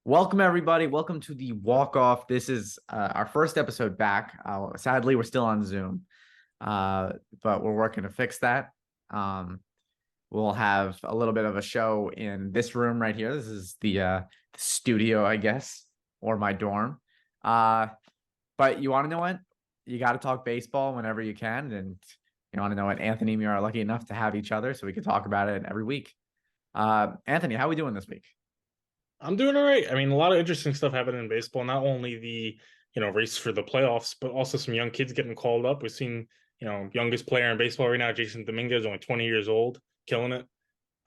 Welcome, everybody. Welcome to the Walkoff. This is our first episode back. Sadly, we're still on Zoom, but we're working to fix that. Um, we'll have a little bit of a show in this room right here. This is the studio, I guess, or my dorm. Uh, but you want to know what? You got to talk baseball whenever you can. And you want to know what? Anthony and me are lucky enough to have each other, so we can talk about it every week. Anthony, how are we doing this week? I'm doing all right. I mean, a lot of interesting stuff happening in baseball. Not only the race for the playoffs, but also some young kids getting called up. We've seen, youngest player in baseball right now, Jason Dominguez, only 20 years old, killing it.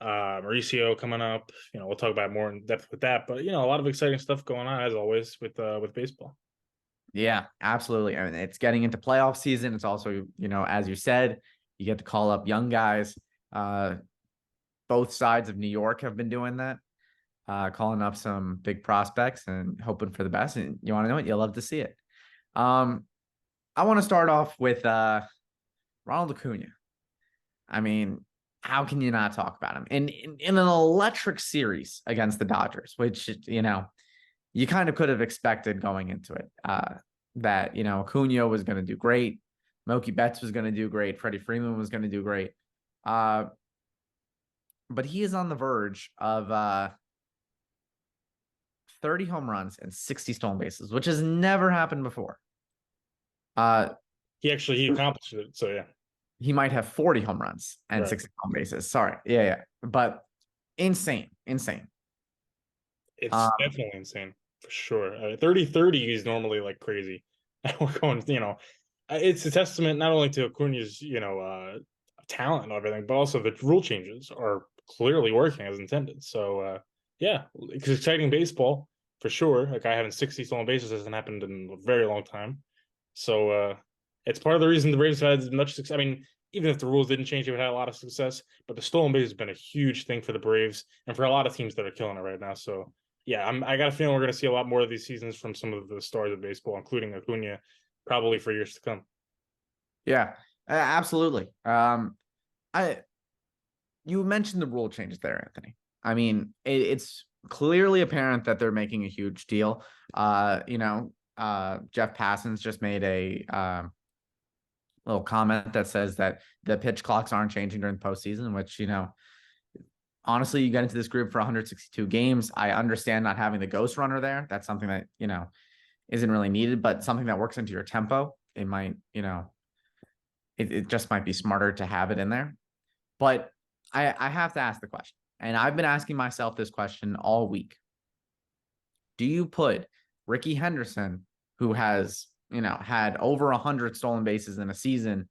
Mauricio coming up. We'll talk about more in depth with that. But a lot of exciting stuff going on as always with baseball. Yeah, absolutely. I mean, it's getting into playoff season. It's also, as you said, you get to call up young guys. Uh, both sides of New York have been doing that, calling up some big prospects and hoping for the best. And you want to know what? You'll love to see it. Um, I want to start off with Ronald Acuna. I mean, how can you not talk about him in an electric series against the Dodgers, which you kind of could have expected going into it. That Acuna was going to do great, Mookie Betts was going to do great, Freddie Freeman was going to do great, but he is on the verge of 30 home runs and 60 stolen bases, which has never happened before. He accomplished it. So yeah, He might have 40 home runs and right. 60 home bases. Sorry, yeah, but insane. It's Um, definitely insane for sure. 30-30 is normally like crazy. We're going, it's a testament not only to Acuna's, talent and everything, but also the rule changes are clearly working as intended. So, yeah, it's exciting baseball for sure. A guy having 60 stolen bases hasn't happened in a very long time. So, it's part of the reason the Braves have had much success. I mean, even if the rules didn't change, they would have had a lot of success. But the stolen base has been a huge thing for the Braves and for a lot of teams that are killing it right now. So, yeah, I got a feeling we're going to see a lot more of these seasons from some of the stars of baseball, including Acuna, probably for years to come. yeah, absolutely. I You mentioned the rule changes there, Anthony. I mean, it's clearly apparent that they're making a huge deal. Jeff Passons just made a little comment that says that the pitch clocks aren't changing during the postseason, which, honestly, you get into this group for 162 games. I understand not having the ghost runner there. That's something that, isn't really needed, but something that works into your tempo. It might, it just might be smarter to have it in there. But I have to ask the question, and I've been asking myself this question all week. Do you put Ricky Henderson, who has, had over 100 stolen bases in a season,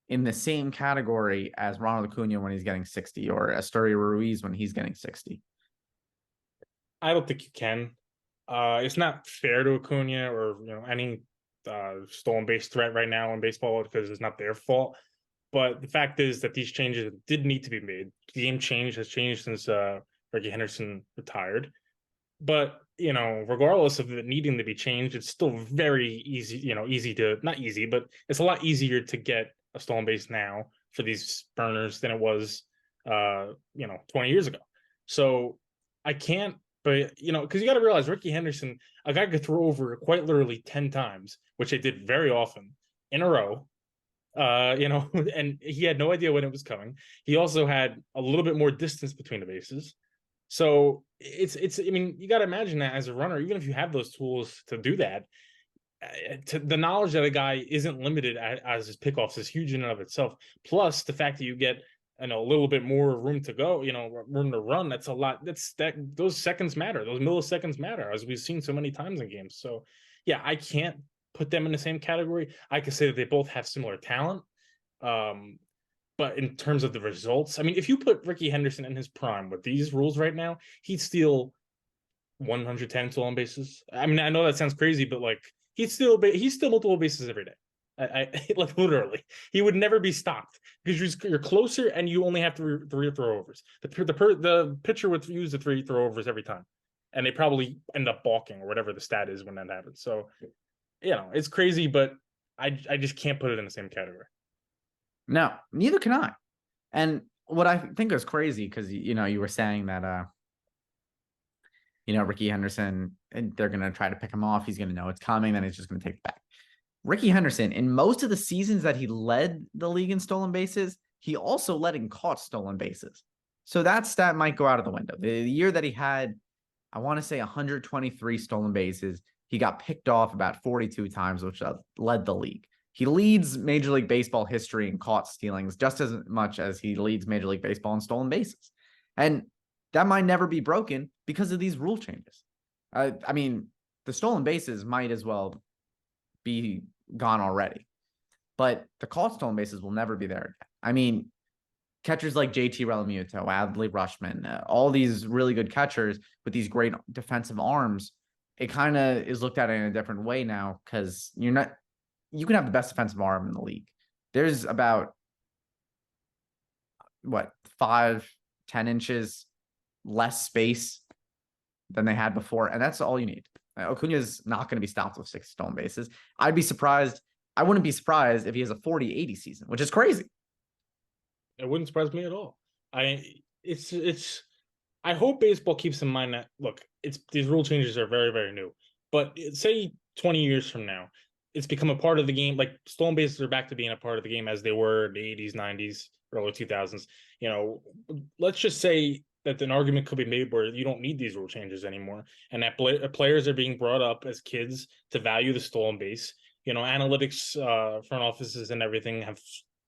in the same category as Ronald Acuna when he's getting 60, or Asturio Ruiz when he's getting 60? I don't think you can. It's not fair to Acuna or any stolen base threat right now in baseball because it's not their fault. But the fact is that these changes did need to be made. The game has changed since Ricky Henderson retired. But regardless of it needing to be changed, it's still very easy. Easy to not easy, but it's a lot easier to get a stolen base now for these burners than it was, 20 years ago. So I can't. But because you got to realize Ricky Henderson, a guy could throw over quite literally 10 times, which they did very often in a row, and he had no idea when it was coming. He also had a little bit more distance between the bases. So it's I mean, you got to imagine that as a runner, even if you have those tools to do that, to the knowledge that a guy isn't limited as his pickoffs is huge in and of itself. Plus the fact that you get a little bit more room to go, room to run. That's a lot. Those seconds matter. Those milliseconds matter, as we've seen so many times in games. So yeah, I can't put them in the same category. I could say that they both have similar talent. But in terms of the results, I mean, if you put Ricky Henderson in his prime with these rules right now, he'd steal 110 stolen bases. I mean, I know that sounds crazy, but like he's still multiple bases every day. I like literally, he would never be stopped because you're closer and you only have three throwovers. The pitcher would use the three throwovers every time, and they probably end up balking or whatever the stat is when that happens. So it's crazy, but I just can't put it in the same category. No, neither can I. And what I think is crazy, because you were saying that Ricky Henderson, and they're going to try to pick him off. He's going to know it's coming. Then he's just going to take it back. Ricky Henderson, in most of the seasons that he led the league in stolen bases, he also led in caught stolen bases. So that stat might go out of the window. The year that he had, I want to say 123 stolen bases, he got picked off about 42 times, which led the league. He leads Major League Baseball history in caught stealings just as much as he leads Major League Baseball in stolen bases. And that might never be broken because of these rule changes. I mean, the stolen bases might as well be gone already, but the caught stolen bases will never be there again. I mean, catchers like JT Realmuto, Adley Rutschman, all these really good catchers with these great defensive arms, it kind of is looked at in a different way now because you can have the best defensive arm in the league. There's about 5-10 inches less space than they had before, and that's all you need. Acuna's not going to be stopped with 6 stolen bases. I wouldn't be surprised if he has a 40-80 season, which is crazy. It wouldn't surprise me at all. I hope baseball keeps in mind that, look, these rule changes are very, very new. But say 20 years from now, it's become a part of the game. Like stolen bases are back to being a part of the game as they were in the 80s, 90s, early 2000s. Let's just say that an argument could be made where you don't need these rule changes anymore, and that players are being brought up as kids to value the stolen base. Analytics, front offices, and everything have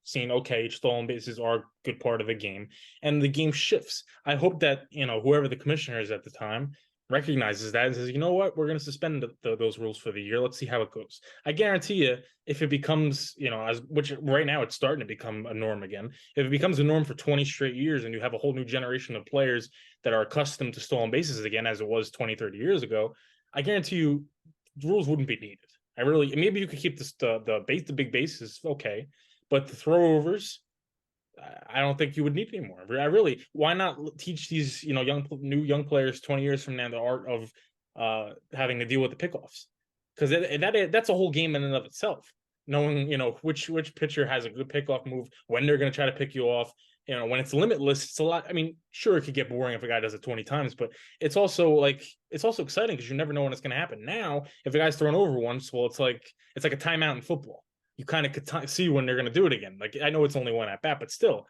seen, okay, stolen bases are a good part of the game, and the game shifts. I hope that whoever the commissioner is at the time recognizes that and says, you know what, we're going to suspend those rules for the year. Let's see how it goes. I guarantee you, if it becomes, which right now it's starting to become a norm again, if it becomes a norm for 20 straight years and you have a whole new generation of players that are accustomed to stolen bases again, as it was 20, 30 years ago, I guarantee you rules wouldn't be needed. Maybe you could keep the big bases, okay, but the throwovers, I don't think you would need anymore. Why not teach these new young players 20 years from now the art of having to deal with the pickoffs? Because that's a whole game in and of itself. Knowing which pitcher has a good pickoff move, when they're going to try to pick you off. When it's limitless, it's a lot. I mean, sure, it could get boring if a guy does it 20 times, but it's also exciting because you never know when it's going to happen. Now, if a guy's thrown over once, well, it's like a timeout in football. You kind of could see when they're going to do it again. Like, I know it's only one at bat, but still,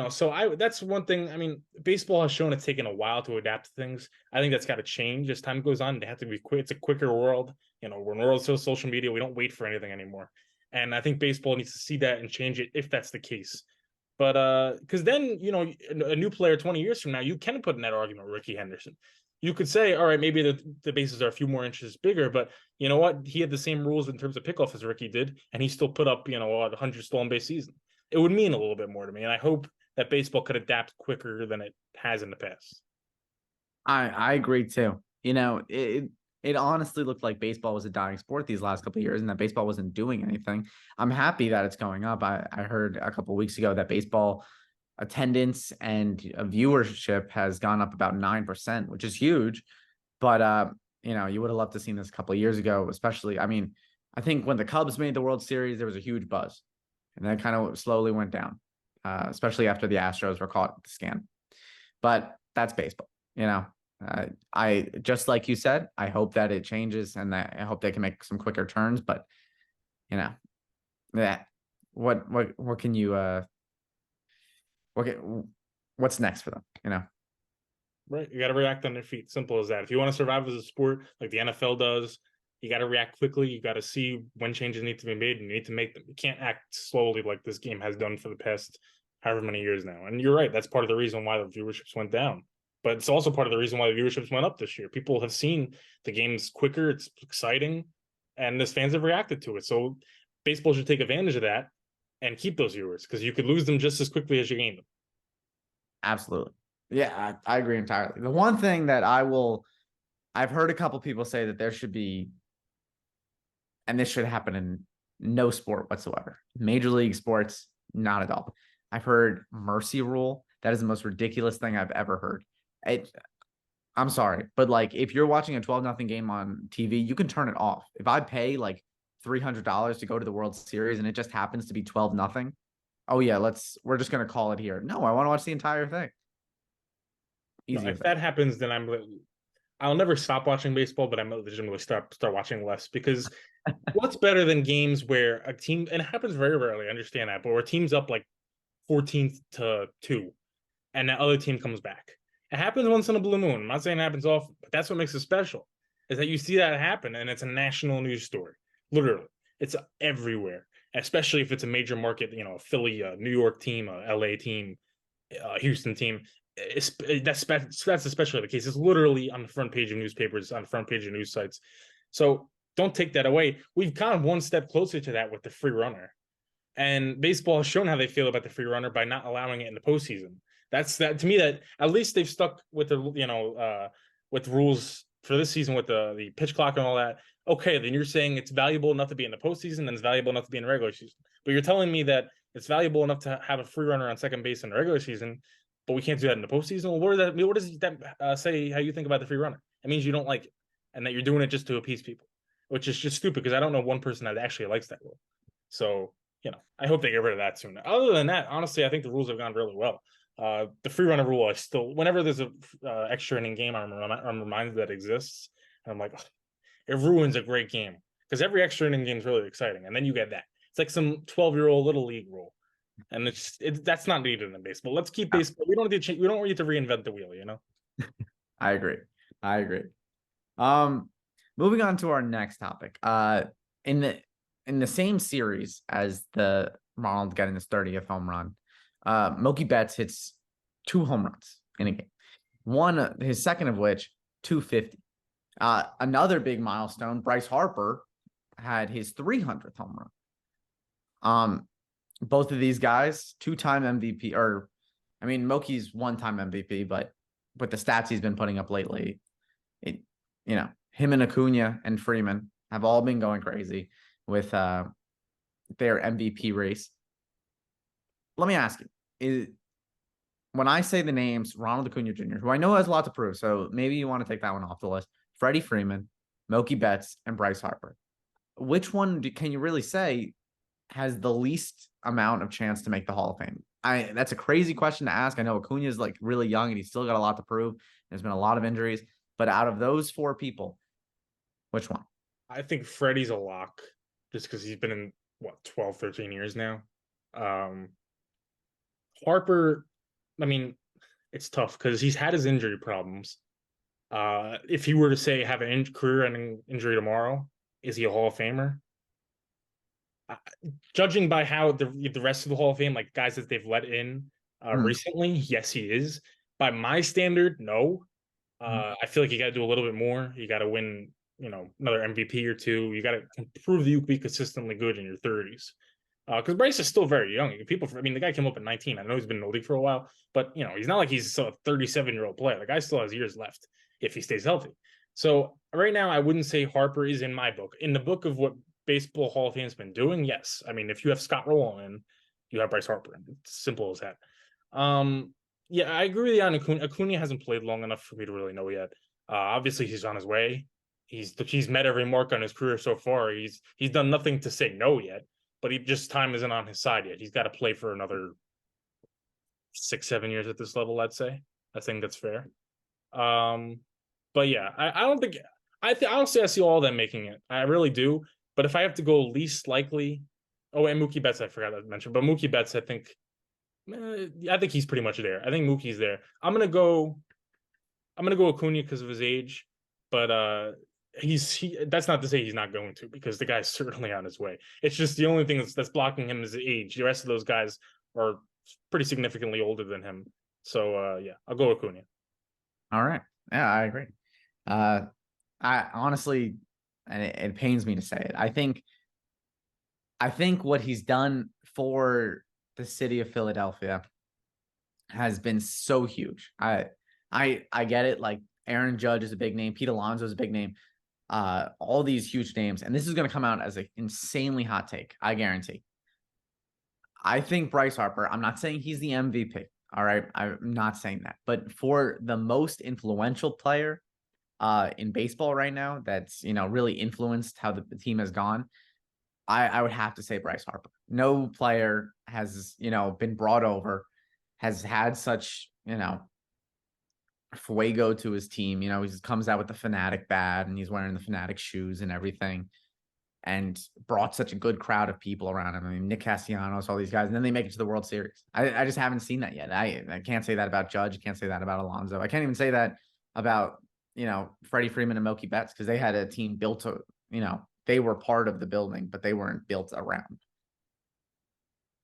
so that's one thing. I mean, baseball has shown it's taken a while to adapt to things. I think that's got to change as time goes on. They have to be quick. It's a quicker world. When we're also social media, we don't wait for anything anymore. And I think baseball needs to see that and change it if that's the case. But because then, a new player 20 years from now, you can put in that argument with Ricky Henderson. You could say, all right, maybe the bases are a few more inches bigger, but you know what? He had the same rules in terms of pickoff as Ricky did, and he still put up, a 100 stolen base season. It would mean a little bit more to me, and I hope that baseball could adapt quicker than it has in the past. I agree too. It honestly looked like baseball was a dying sport these last couple of years, and that baseball wasn't doing anything. I'm happy that it's going up. I heard a couple of weeks ago that baseball attendance and viewership has gone up about 9%, which is huge. But you would have loved to seen this a couple of years ago, especially. I mean, I think when the Cubs made the World Series, there was a huge buzz, and then kind of slowly went down, especially after the Astros were caught at the scam. But that's baseball, I just like you said, I hope that it changes and that I hope they can make some quicker turns. But that what can you what's next for them? Right. You got to react on their feet. Simple as that. If you want to survive as a sport like the NFL does, you got to react quickly. You got to see when changes need to be made, and you need to make them. You can't act slowly like this game has done for the past however many years now. And you're right. That's part of the reason why the viewerships went down. But it's also part of the reason why the viewerships went up this year. People have seen the game's quicker, it's exciting, and the fans have reacted to it. So baseball should take advantage of that and keep those viewers, because you could lose them just as quickly as you gain them. Absolutely. Yeah, I agree entirely. The one thing that I've heard a couple people say that there should be, and this should happen in no sport whatsoever. Major league sports, not at all. I've heard mercy rule. That is the most ridiculous thing I've ever heard. I'm sorry, but like if you're watching a 12-0 game on TV, you can turn it off. If I pay like $300 to go to the World Series and it just happens to be 12-0, oh yeah, we're just gonna call it here. No, I want to watch the entire thing. No, if that happens, then I'll never stop watching baseball, but I'm legitimately start watching less because what's better than games where a team, and it happens very rarely, I understand that, but where teams up like 14-2 and the other team comes back. It happens once in a blue moon. I'm not saying it happens often, but that's what makes it special. Is that you see that happen and it's a national news story. Literally, it's everywhere. Especially if it's a major market, a Philly, a New York team, a LA team, a Houston team. That's especially the case. It's literally on the front page of newspapers, on the front page of news sites. So don't take that away. We've kind of one step closer to that with the free runner. And baseball has shown how they feel about the free runner by not allowing it in the postseason. That's that to me. That at least they've stuck with the with rules for this season with the pitch clock and all that. Okay, then you're saying it's valuable enough to be in the postseason, and it's valuable enough to be in the regular season. But you're telling me that it's valuable enough to have a free runner on second base in the regular season, but we can't do that in the postseason. Well, what does that say? How you think about the free runner? It means you don't like it, and that you're doing it just to appease people, which is just stupid. Because I don't know one person that actually likes that rule. So I hope they get rid of that soon. Other than that, honestly, I think the rules have gone really well. The free runner rule, I still, whenever there's a extra inning game, I'm reminded that exists. And I'm like, oh, it ruins a great game because every extra inning game is really exciting, and then you get that. It's like some 12-year-old little league rule, and that's not needed in baseball. Let's keep baseball. We don't need to change. We don't need to reinvent the wheel. I agree. I agree. Moving on to our next topic. In the same series as the Ronald getting his 30th home run, Mookie Betts hits 2 home runs in a game. One, his second of which, 250. Another big milestone, Bryce Harper had his 300th home run. Both of these guys, 2-time MVP, or I mean, Mookie's 1-time MVP, but with the stats he's been putting up lately, him and Acuna and Freeman have all been going crazy with their MVP race. Let me ask you, when I say the names Ronald Acuna Jr., who I know has a lot to prove, so maybe you want to take that one off the list, Freddie Freeman, Mookie Betts, and Bryce Harper, which one can you really say has the least amount of chance to make the Hall of Fame? That's a crazy question to ask. I know Acuna is like really young and he's still got a lot to prove. There's been a lot of injuries, but out of those 4 people, which one? I think Freddie's a lock just because he's been in 12, 13 years now. Harper, I mean, it's tough because he's had his injury problems. If he were to say have an career-ending injury tomorrow, is he a Hall of Famer? Judging by how the rest of the Hall of Fame, like guys that they've let in recently, yes, he is. By my standard, no. I feel like you got to do a little bit more. You got to win, another MVP or 2. You got to prove that you can be consistently good in your 30s. Because Bryce is still very young. The guy came up at 19. I know he's been in the league for a while, but he's not like he's a 37-year-old player. The guy still has years left if he stays healthy. So right now, I wouldn't say Harper is in my book. In the book of what Baseball Hall of Fame's been doing, yes. I mean, if you have Scott Rowland in, you have Bryce Harper in. It's simple as that. Yeah, I agree with you on Acuna. Acuna hasn't played long enough for me to really know yet. Obviously, he's on his way. He's met every mark on his career so far. He's done nothing to say no yet, but time isn't on his side yet. He's got to play for another 6-7 years at this level. I'd say. I think that's fair. But yeah, I don't think honestly I see all of them making it. I really do. But if I have to go least likely, and Mookie Betts, I forgot to mention, but Mookie Betts, I think he's pretty much there. I think Mookie's there. I'm gonna go Acuna because of his age, but that's not to say he's not going to, because the guy's certainly on his way. It's just the only thing that's blocking him is age. The rest of those guys are pretty significantly older than him. So yeah, I'll go Acuna. All right. Yeah, I agree. I honestly, and it pains me to say it, I think what he's done for the city of Philadelphia has been so huge. I get it. Like Aaron Judge is a big name. Pete Alonso is a big name. All these huge names. And this is going to come out as an insanely hot take. I guarantee. I think Bryce Harper, I'm not saying he's the MVP. All right. I'm not saying that. But for the most influential player in baseball right now, that's, really influenced how the team has gone, I would have to say Bryce Harper. No player has, been brought over, has had such, fuego to his team. You know, he just comes out with the Fanatic bat and he's wearing the Fanatic shoes and everything, and brought such a good crowd of people around him. I mean, Nick Castellanos, all these guys, and then they make it to the World Series. I just haven't seen that yet. I can't say that about Judge. I can't say that about Alonso. I can't even say that about, you know, Freddie Freeman and Mookie Betts, because they had a team built to, you know, they were part of the building, but they weren't built around.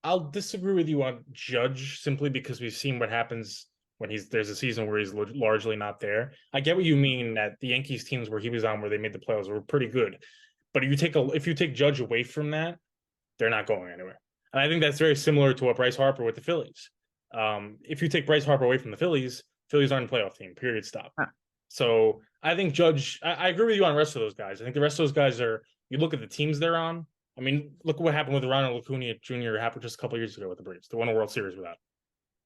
I'll disagree with you on Judge simply because we've seen what happens when there's a season where he's largely not there. I get what you mean that the Yankees teams where he was on, where they made the playoffs, were pretty good. But if you take Judge away from that, they're not going anywhere. And I think that's very similar to what Bryce Harper with the Phillies. If you take Bryce Harper away from the Phillies aren't a playoff team, period, stop. Huh. So I think Judge, I agree with you on the rest of those guys. I think the rest of those guys you look at the teams they're on. I mean, look what happened with Ronald Acuna Jr. happened just a couple of years ago with the Braves. They won a World Series without.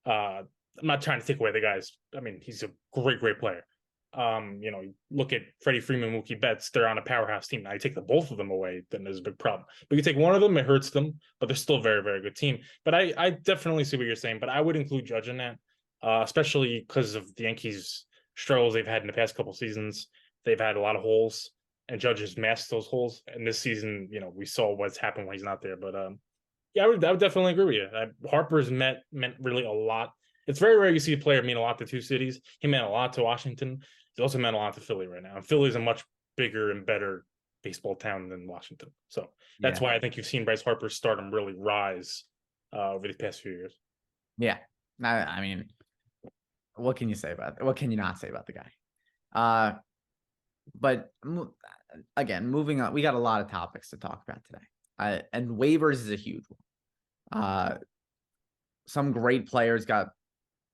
I'm not trying to take away the guys. I mean, he's a great player. You know, look at Freddie Freeman, Mookie Betts. They're on a powerhouse team. Now, you take the both of them away, then there's a big problem. But you take one of them, it hurts them. But they're still a very, very good team. But I definitely see what you're saying. But I would include Judge in that, especially because of the Yankees' struggles they've had in the past couple seasons. They've had a lot of holes, and Judge has masked those holes. And this season, you know, we saw what's happened when he's not there. But yeah, I would definitely agree with you. Harper's meant really a lot. It's very rare you see a player mean a lot to two cities. He meant a lot to Washington. He also meant a lot to Philly right now. And Philly's a much bigger and better baseball town than Washington. So that's why I think you've seen Bryce Harper's stardom really rise over the past few years. Yeah. I mean, what can you say about it? What can you not say about the guy? But again, moving on, we got a lot of topics to talk about today. And waivers is a huge one. Some great players got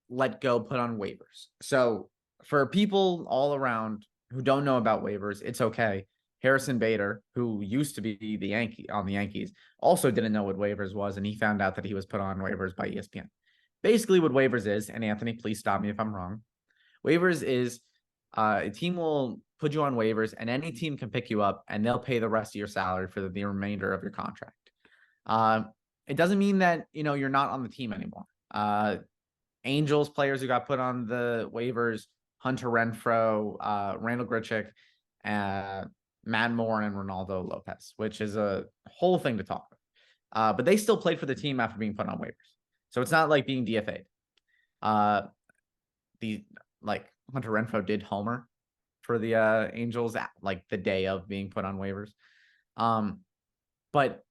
let go, put on waivers. So for people all around who don't know about waivers, it's okay. Harrison Bader, who used to be the Yankees, also didn't know what waivers was, and he found out that he was put on waivers by ESPN. Basically, what waivers is, and Anthony, please stop me if I'm wrong. Waivers is a team will put you on waivers, and any team can pick you up, and they'll pay the rest of your salary for the remainder of your contract. It doesn't mean that, you know, you're not on the team anymore. Angels players who got put on the waivers: Hunter Renfroe, Randall Grichuk, Matt Moore, and Ronaldo Lopez, which is a whole thing to talk about. But they still played for the team after being put on waivers. So it's not like being DFA'd. Hunter Renfroe did homer for the Angels at like the day of being put on waivers. But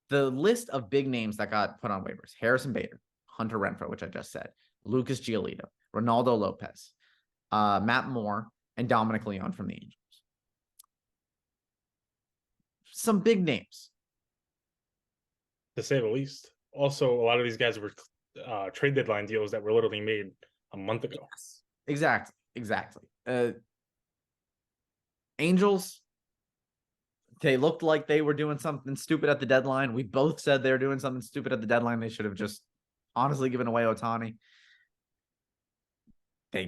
the list of big names that got put on waivers: Harrison Bader, Hunter Renfroe, which I just said, Lucas Giolito, Ronaldo Lopez, Matt Moore, and Dominic Leone from the Angels. Some big names, to say the least. Also, a lot of these guys were trade deadline deals that were literally made a month ago. Yes, exactly. Angels, they looked like they were doing something stupid at the deadline. We both said they were doing something stupid at the deadline. They should have just honestly given away Ohtani. They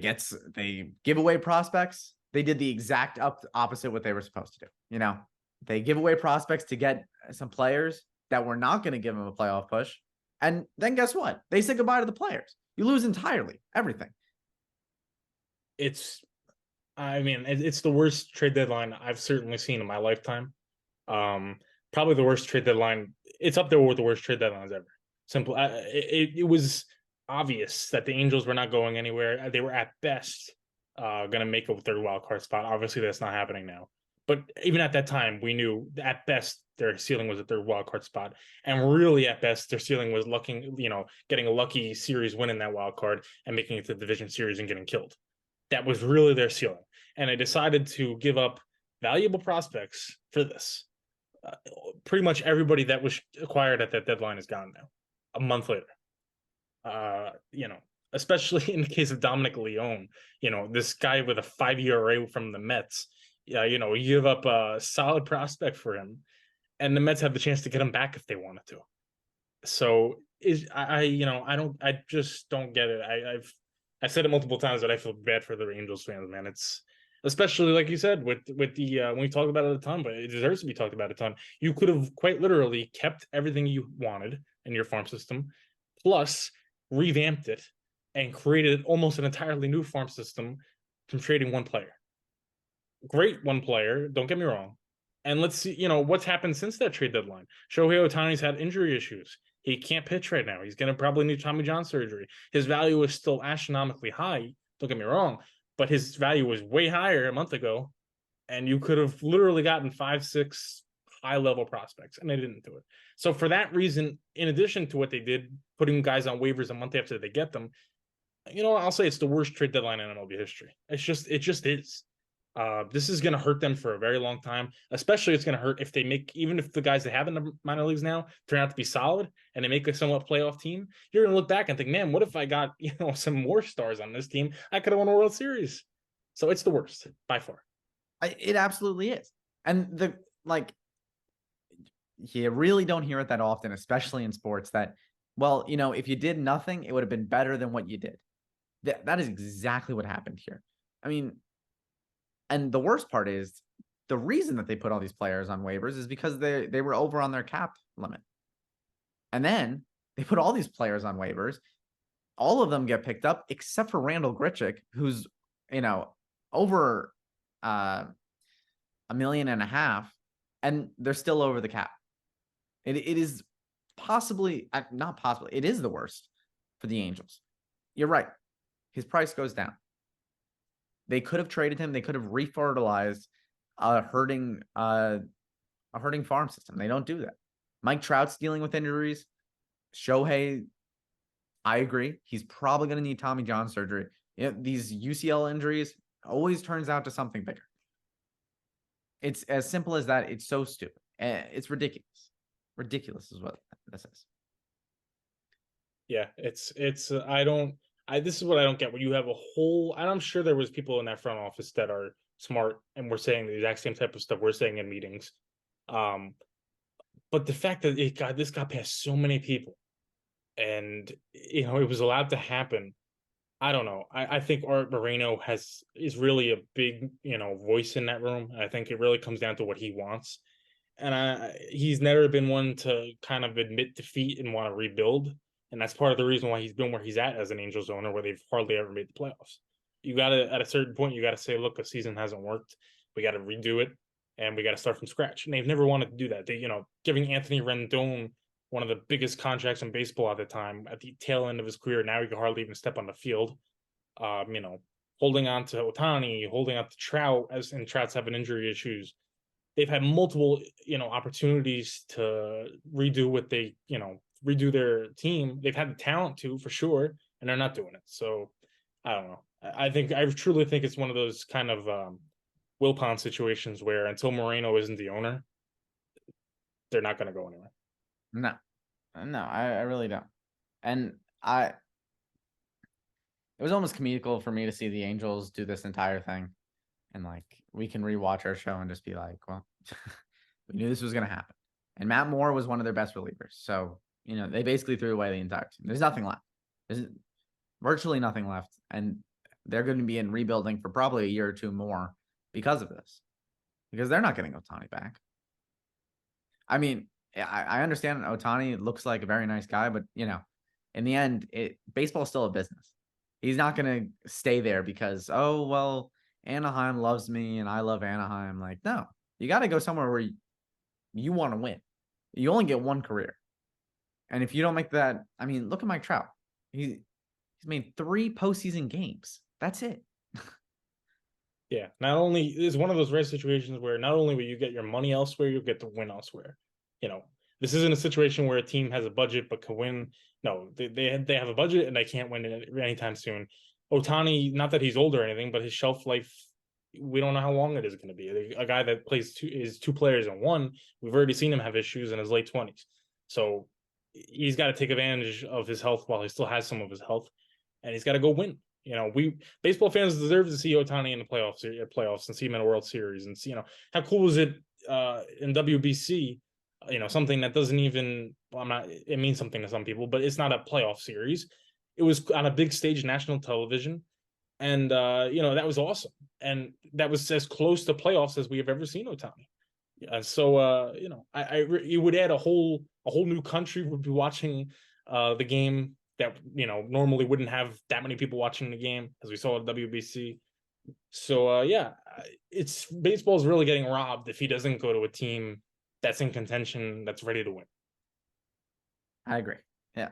give away prospects. They did the exact opposite what they were supposed to do. You know, they give away prospects to get some players that were not going to give them a playoff push. And then guess what? They say goodbye to the players. You lose entirely everything. It's the worst trade deadline I've certainly seen in my lifetime. Probably the worst trade deadline. It's up there with the worst trade deadlines ever. Simple. It was obvious that the Angels were not going anywhere. They were at best going to make up their wild card spot. Obviously, that's not happening now. But even at that time, we knew at best their ceiling was at their wild card spot, and really at best their ceiling was getting a lucky series win in that wild card and making it to the division series and getting killed. That was really their ceiling, and they decided to give up valuable prospects for this. Pretty much everybody that was acquired at that deadline is gone now. A month later, especially in the case of Dominic Leone, this guy with a 5-year ERA from the Mets. You give up a solid prospect for him, and the Mets have the chance to get him back if they wanted to. So I just don't get it. I've said it multiple times that I feel bad for the Angels fans, man. It's especially like you said with the when we talk about it a ton, but it deserves to be talked about a ton. You could have quite literally kept everything you wanted in your farm system, plus revamped it and created almost an entirely new farm system from trading one player. Great one player, don't get me wrong. And let's see, what's happened since that trade deadline. Shohei Ohtani's had injury issues. He can't pitch right now. He's going to probably need Tommy John surgery. His value is still astronomically high. Don't get me wrong, but his value was way higher a month ago. And you could have literally gotten 5-6 high-level prospects, and they didn't do it. So for that reason, in addition to what they did, putting guys on waivers a month after they get them, I'll say it's the worst trade deadline in MLB history. It just is. This is going to hurt them for a very long time. Especially, it's going to hurt if they even if the guys they have in the minor leagues now turn out to be solid and they make a somewhat playoff team. You're going to look back and think, man, what if I got some more stars on this team? I could have won a World Series. So it's the worst by far. It absolutely is, and you really don't hear it that often, especially in sports. That, well, if you did nothing, it would have been better than what you did. That is exactly what happened here. I mean. And the worst part is the reason that they put all these players on waivers is because they were over on their cap limit. And then they put all these players on waivers. All of them get picked up except for Randall Grichuk, who's, over $1.5 million, and they're still over the cap. It is possibly, not possibly, it is the worst for the Angels. You're right. His price goes down. They could have traded him. They could have refertilized a hurting farm system. They don't do that. Mike Trout's dealing with injuries. Shohei, I agree. He's probably going to need Tommy John surgery. These UCL injuries always turns out to something bigger. It's as simple as that. It's so stupid. It's ridiculous. Ridiculous is what this is. Yeah, this is what I don't get. When you have and I'm sure there was people in that front office that are smart and were saying the exact same type of stuff we're saying in meetings. But the fact that this got past so many people, and it was allowed to happen. I don't know. I think Art Moreno is really a big voice in that room. I think it really comes down to what he wants, and he's never been one to kind of admit defeat and want to rebuild. And that's part of the reason why he's been where he's at as an Angels owner, where they've hardly ever made the playoffs. You got to, at a certain point, you got to say, look, the season hasn't worked. We got to redo it, and we got to start from scratch. And they've never wanted to do that. They, giving Anthony Rendon one of the biggest contracts in baseball at the time, at the tail end of his career, now he can hardly even step on the field. Holding on to Ohtani, holding on to Trout, and Trout's having injury issues. They've had multiple, opportunities to redo what they, redo their team. They've had the talent to, for sure, and they're not doing it. So I don't know. I truly think it's one of those kind of Wilpon situations where until Moreno isn't the owner, they're not going to go anywhere. No, I really don't. And it was almost comical for me to see the Angels do this entire thing. And we can rewatch our show and just be like, well, we knew this was going to happen. And Matt Moore was one of their best relievers. So, they basically threw away the entire team. There's nothing left. There's virtually nothing left. And they're going to be in rebuilding for probably a year or two more because of this. Because they're not getting Ohtani back. I mean, I understand Ohtani looks like a very nice guy, but, in the end, baseball is still a business. He's not going to stay there because, oh, well, Anaheim loves me and I love Anaheim. No, you got to go somewhere where you want to win. You only get one career. And if you don't make that, I mean, look at Mike Trout. He's made 3 postseason games. That's it. Yeah. Not only is one of those rare situations where not only will you get your money elsewhere, you'll get to win elsewhere. This isn't a situation where a team has a budget but can win. No, they have a budget and they can't win it anytime soon. Ohtani, not that he's old or anything, but his shelf life, we don't know how long it is going to be. A guy that plays two players in one, we've already seen him have issues in his late 20s. So he's got to take advantage of his health while he still has some of his health, and he's got to go win. We baseball fans deserve to see Ohtani in the playoffs and see him in a World Series and see, how cool was it in WBC? Something that doesn't even, it means something to some people, but it's not a playoff series. It was on a big stage, national television. And, that was awesome. And that was as close to playoffs as we have ever seen Ohtani. So, you would add a whole new country would be watching the game that normally wouldn't have that many people watching the game, as we saw at WBC. So yeah, it's baseball is really getting robbed if he doesn't go to a team that's in contention, that's ready to win. I agree. Yeah,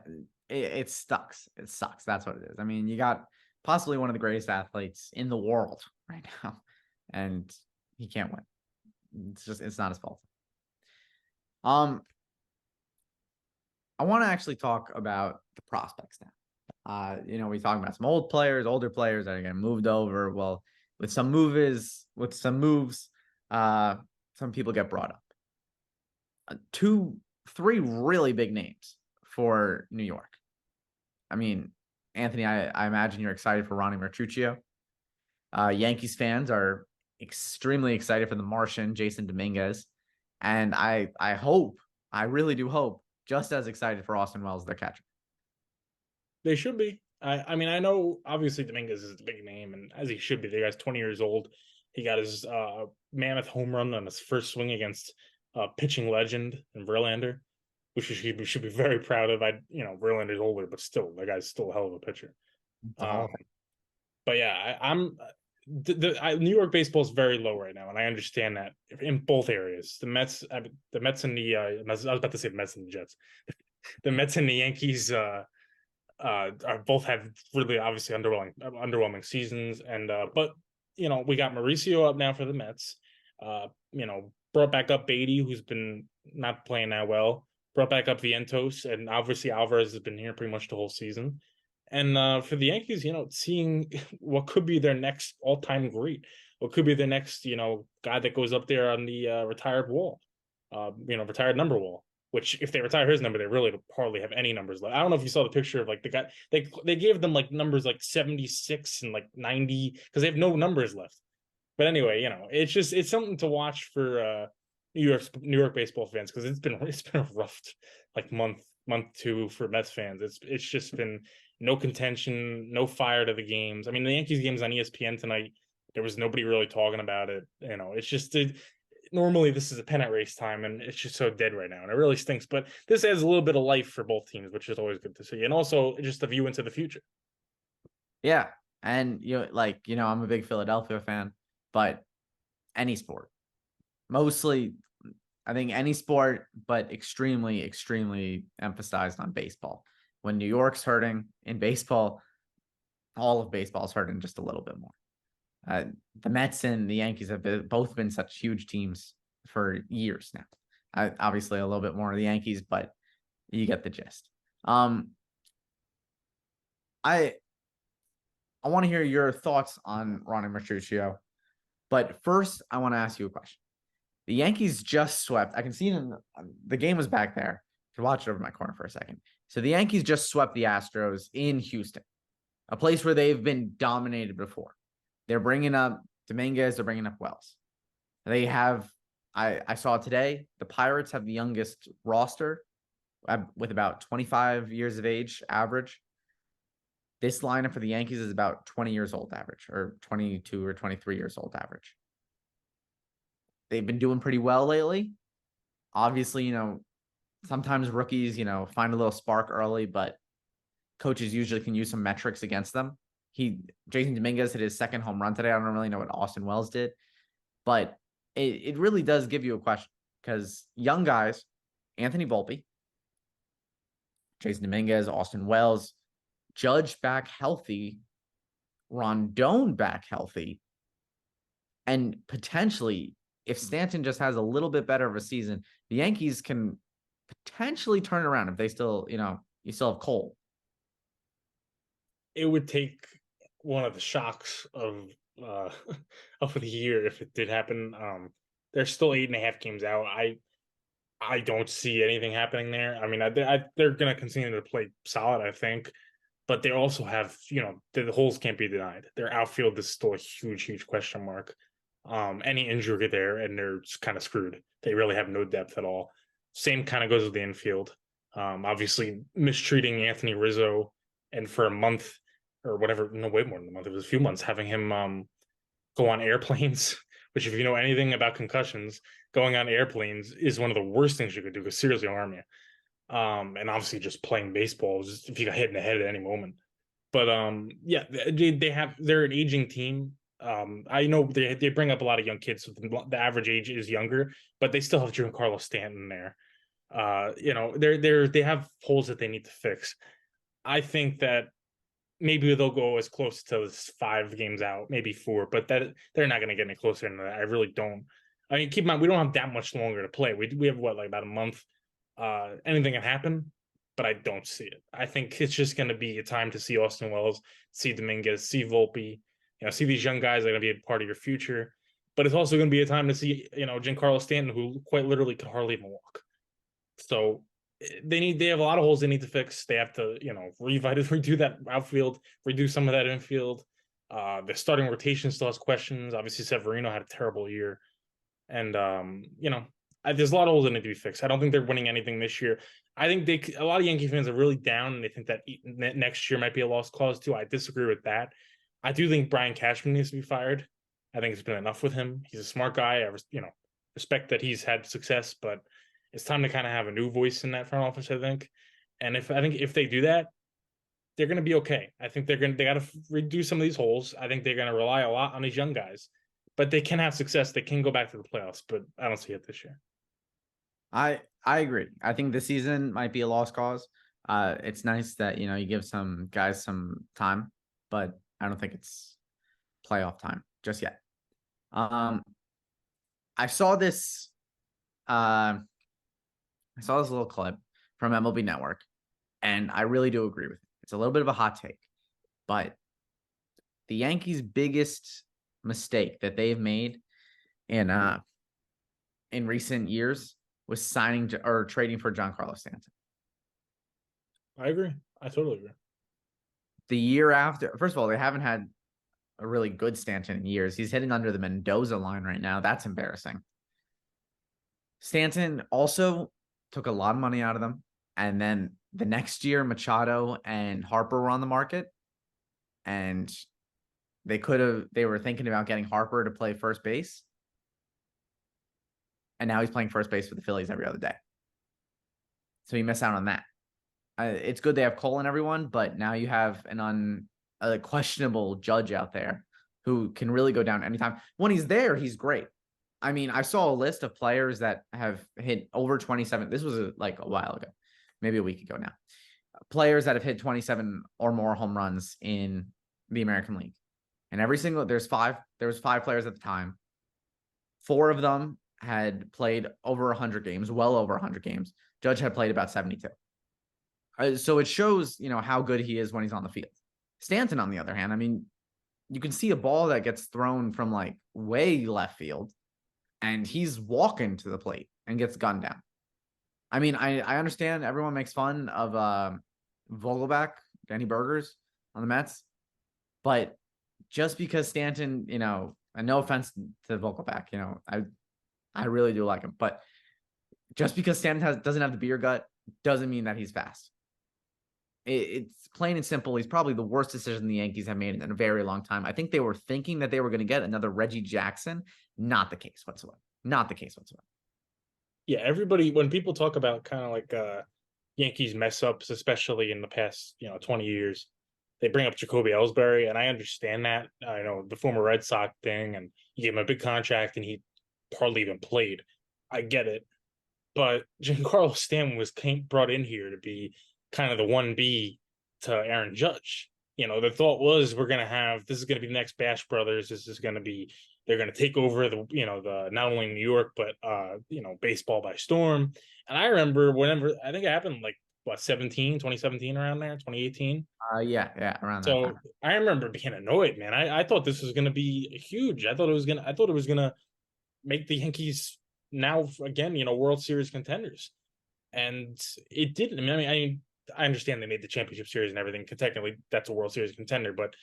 it sucks. It sucks. That's what it is. I mean, you got possibly one of the greatest athletes in the world right now, and he can't win. It's not his fault. I want to actually talk about the prospects now. We talk about some older players that are getting moved over. Well, with some moves, some people get brought up. Three really big names for New York. I mean, Anthony, I imagine you're excited for Ronnie Mercutio. Yankees fans are extremely excited for the Martian, Jason Dominguez. And I really do hope, just as excited for Austin Wells, their catcher. They should be. I mean, I know obviously Dominguez is a big name, and as he should be. The guy's 20 years old. He got his mammoth home run on his first swing against pitching legend and Verlander, which he should be very proud of. Verlander's older, but still, the guy's still a hell of a pitcher. But yeah, New York baseball is very low right now, and I understand that in both areas. The Mets and the I was about to say the Mets and the Jets. The Mets and the Yankees are both have really obviously underwhelming seasons, and but we got Mauricio up now for the Mets. Brought back up Beatty, who's been not playing that well. Brought back up Vientos, and obviously Alvarez has been here pretty much the whole season. And for the Yankees, seeing what could be their next all-time great, what could be the next, guy that goes up there on the retired wall, retired number wall. Which, if they retire his number, they really hardly have any numbers left. I don't know if you saw the picture of like the guy. They gave them like numbers like 76 and like 90 because they have no numbers left. But anyway, it's something to watch for New York baseball fans, because it's been a rough like month two for Mets fans. It's just been no contention, no fire to the games. I mean, the Yankees games on ESPN tonight, there was nobody really talking about it. It's just normally this is a pennant race time, and it's just so dead right now, and it really stinks. But this adds a little bit of life for both teams, which is always good to see, and also just a view into the future. Yeah, and I'm a big Philadelphia fan, but any sport, mostly, I think any sport, but extremely, extremely emphasized on baseball. When New York's hurting in baseball, all of baseball is hurting just a little bit more. The Mets and the Yankees have both been such huge teams for years now. Obviously, a little bit more of the Yankees, but you get the gist. I want to hear your thoughts on Ronnie Mercutio, but first, I want to ask you a question. The Yankees just swept. I can see it the game was back there. I could watch it over my corner for a second. So the Yankees just swept the Astros in Houston, a place where they've been dominated before. They're bringing up Dominguez. They're bringing up Wells. They have, I saw today, the Pirates have the youngest roster with about 25 years of age average. This lineup for the Yankees is about 20 years old average, or 22 or 23 years old average. They've been doing pretty well lately. Obviously, sometimes rookies, find a little spark early, but coaches usually can use some metrics against them. Jason Dominguez hit his second home run today. I don't really know what Austin Wells did, but it really does give you a question, because young guys, Anthony Volpe, Jason Dominguez, Austin Wells, Judge back healthy, Rondon back healthy, and potentially, if Stanton just has a little bit better of a season, the Yankees can potentially turn around if they still, you still have Cole. It would take one of the shocks of the year if it did happen. They're still 8.5 games out. I don't see anything happening there. I mean, they're going to continue to play solid, I think, but they also have, the holes can't be denied. Their outfield is still a huge, huge question mark. Any injury there, and they're kind of screwed. They really have no depth at all. Same kind of goes with the infield. Obviously mistreating Anthony Rizzo, and for a month or whatever, no, way more than a month, it was a few months, having him go on airplanes, which, if you know anything about concussions, going on airplanes is one of the worst things you could do, because seriously harm you. And obviously just playing baseball, just if you got hit in the head at any moment. But yeah, they're an aging team. I know they bring up a lot of young kids, so the average age is younger, but they still have Giancarlo Stanton there. They have holes that they need to fix. I think that maybe they'll go as close to 5 games out, maybe 4, but that they're not going to get any closer than that. I really don't. I mean, keep in mind we don't have that much longer to play. We have what, like about a month. Anything can happen, but I don't see it. I think it's just going to be a time to see Austin Wells, see Dominguez, see Volpe, see these young guys that are going to be a part of your future. But it's also going to be a time to see, Giancarlo Stanton, who quite literally could hardly even walk. So they have a lot of holes they need to fix. They have to, redo that outfield, redo some of that infield. The starting rotation still has questions. Obviously, Severino had a terrible year. And there's a lot of holes that need to be fixed. I don't think they're winning anything this year. I think a lot of Yankee fans are really down, and they think that next year might be a lost cause too. I disagree with that. I do think Brian Cashman needs to be fired. I think it's been enough with him. He's a smart guy. I respect that he's had success, but it's time to kind of have a new voice in that front office, I think. And if they do that, they're going to be okay. I think they got to redo some of these holes. I think they're going to rely a lot on these young guys, but they can have success. They can go back to the playoffs, but I don't see it this year. I agree. I think this season might be a lost cause. It's nice that, you give some guys some time, but I don't think it's playoff time just yet. I saw this little clip from MLB Network, and I really do agree with it. It's a little bit of a hot take, but the Yankees' biggest mistake that they've made in recent years was signing or trading for Giancarlo Stanton. I agree. I totally agree. The year after, first of all, they haven't had a really good Stanton in years. He's hitting under the Mendoza line right now. That's embarrassing. Stanton also took a lot of money out of them. And then the next year, Machado and Harper were on the market. And they were thinking about getting Harper to play first base. And now he's playing first base for the Phillies every other day. So you miss out on that. It's good they have Cole and everyone, but now you have a questionable Judge out there who can really go down anytime. When he's there, he's great. I mean, I saw a list of players that have hit over 27. This was a while ago, maybe a week ago now. Players that have hit 27 or more home runs in the American League. And there was 5 players at the time. 4 of them had played over 100 games, well over 100 games. Judge had played about 72. So it shows, how good he is when he's on the field. Stanton, on the other hand, I mean, you can see a ball that gets thrown from way left field, and he's walking to the plate and gets gunned down. I mean, I understand everyone makes fun of Vogelback, Danny Burgers on the Mets, but just because Stanton, and no offense to Vogelback, I really do like him, but just because Stanton doesn't have the beer gut doesn't mean that he's fast. It's plain and simple. He's probably the worst decision the Yankees have made in a very long time. I think they were thinking that they were going to get another Reggie Jackson. Not the case whatsoever. Not the case whatsoever. Yeah, everybody, when people talk about kind of Yankees mess ups, especially in the past, 20 years, they bring up Jacoby Ellsbury, and I understand that. I know the former Red Sox thing, and you gave him a big contract, and he hardly even played. I get it. But Giancarlo Stanton was brought in here to be kind of the 1B to Aaron Judge. The thought was this is going to be the next Bash Brothers. They're going to take over the not only New York, but, baseball by storm. And I remember I think it happened 2017 around there, 2018. Yeah, around that So time. I remember being annoyed, man. I thought this was going to be huge. I thought it was going to make the Yankees now again, World Series contenders. And it didn't. I mean, I understand they made the championship series and everything. Technically, that's a World Series contender, but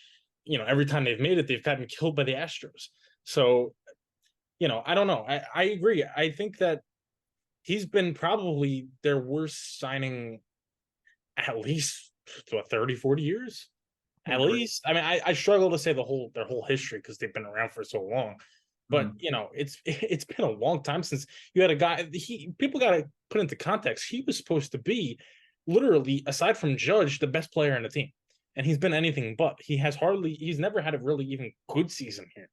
every time they've made it, they've gotten killed by the Astros. So, I don't know. I agree. I think that he's been probably their worst signing at least 30, 40 years. At least. I mean, I struggle to say their whole history because they've been around for so long. But Mhm. it's been a long time since you had a guy. People got to put into context. He was supposed to be literally, aside from Judge, the best player on the team, and he's been anything but. He's never had a really even good season here.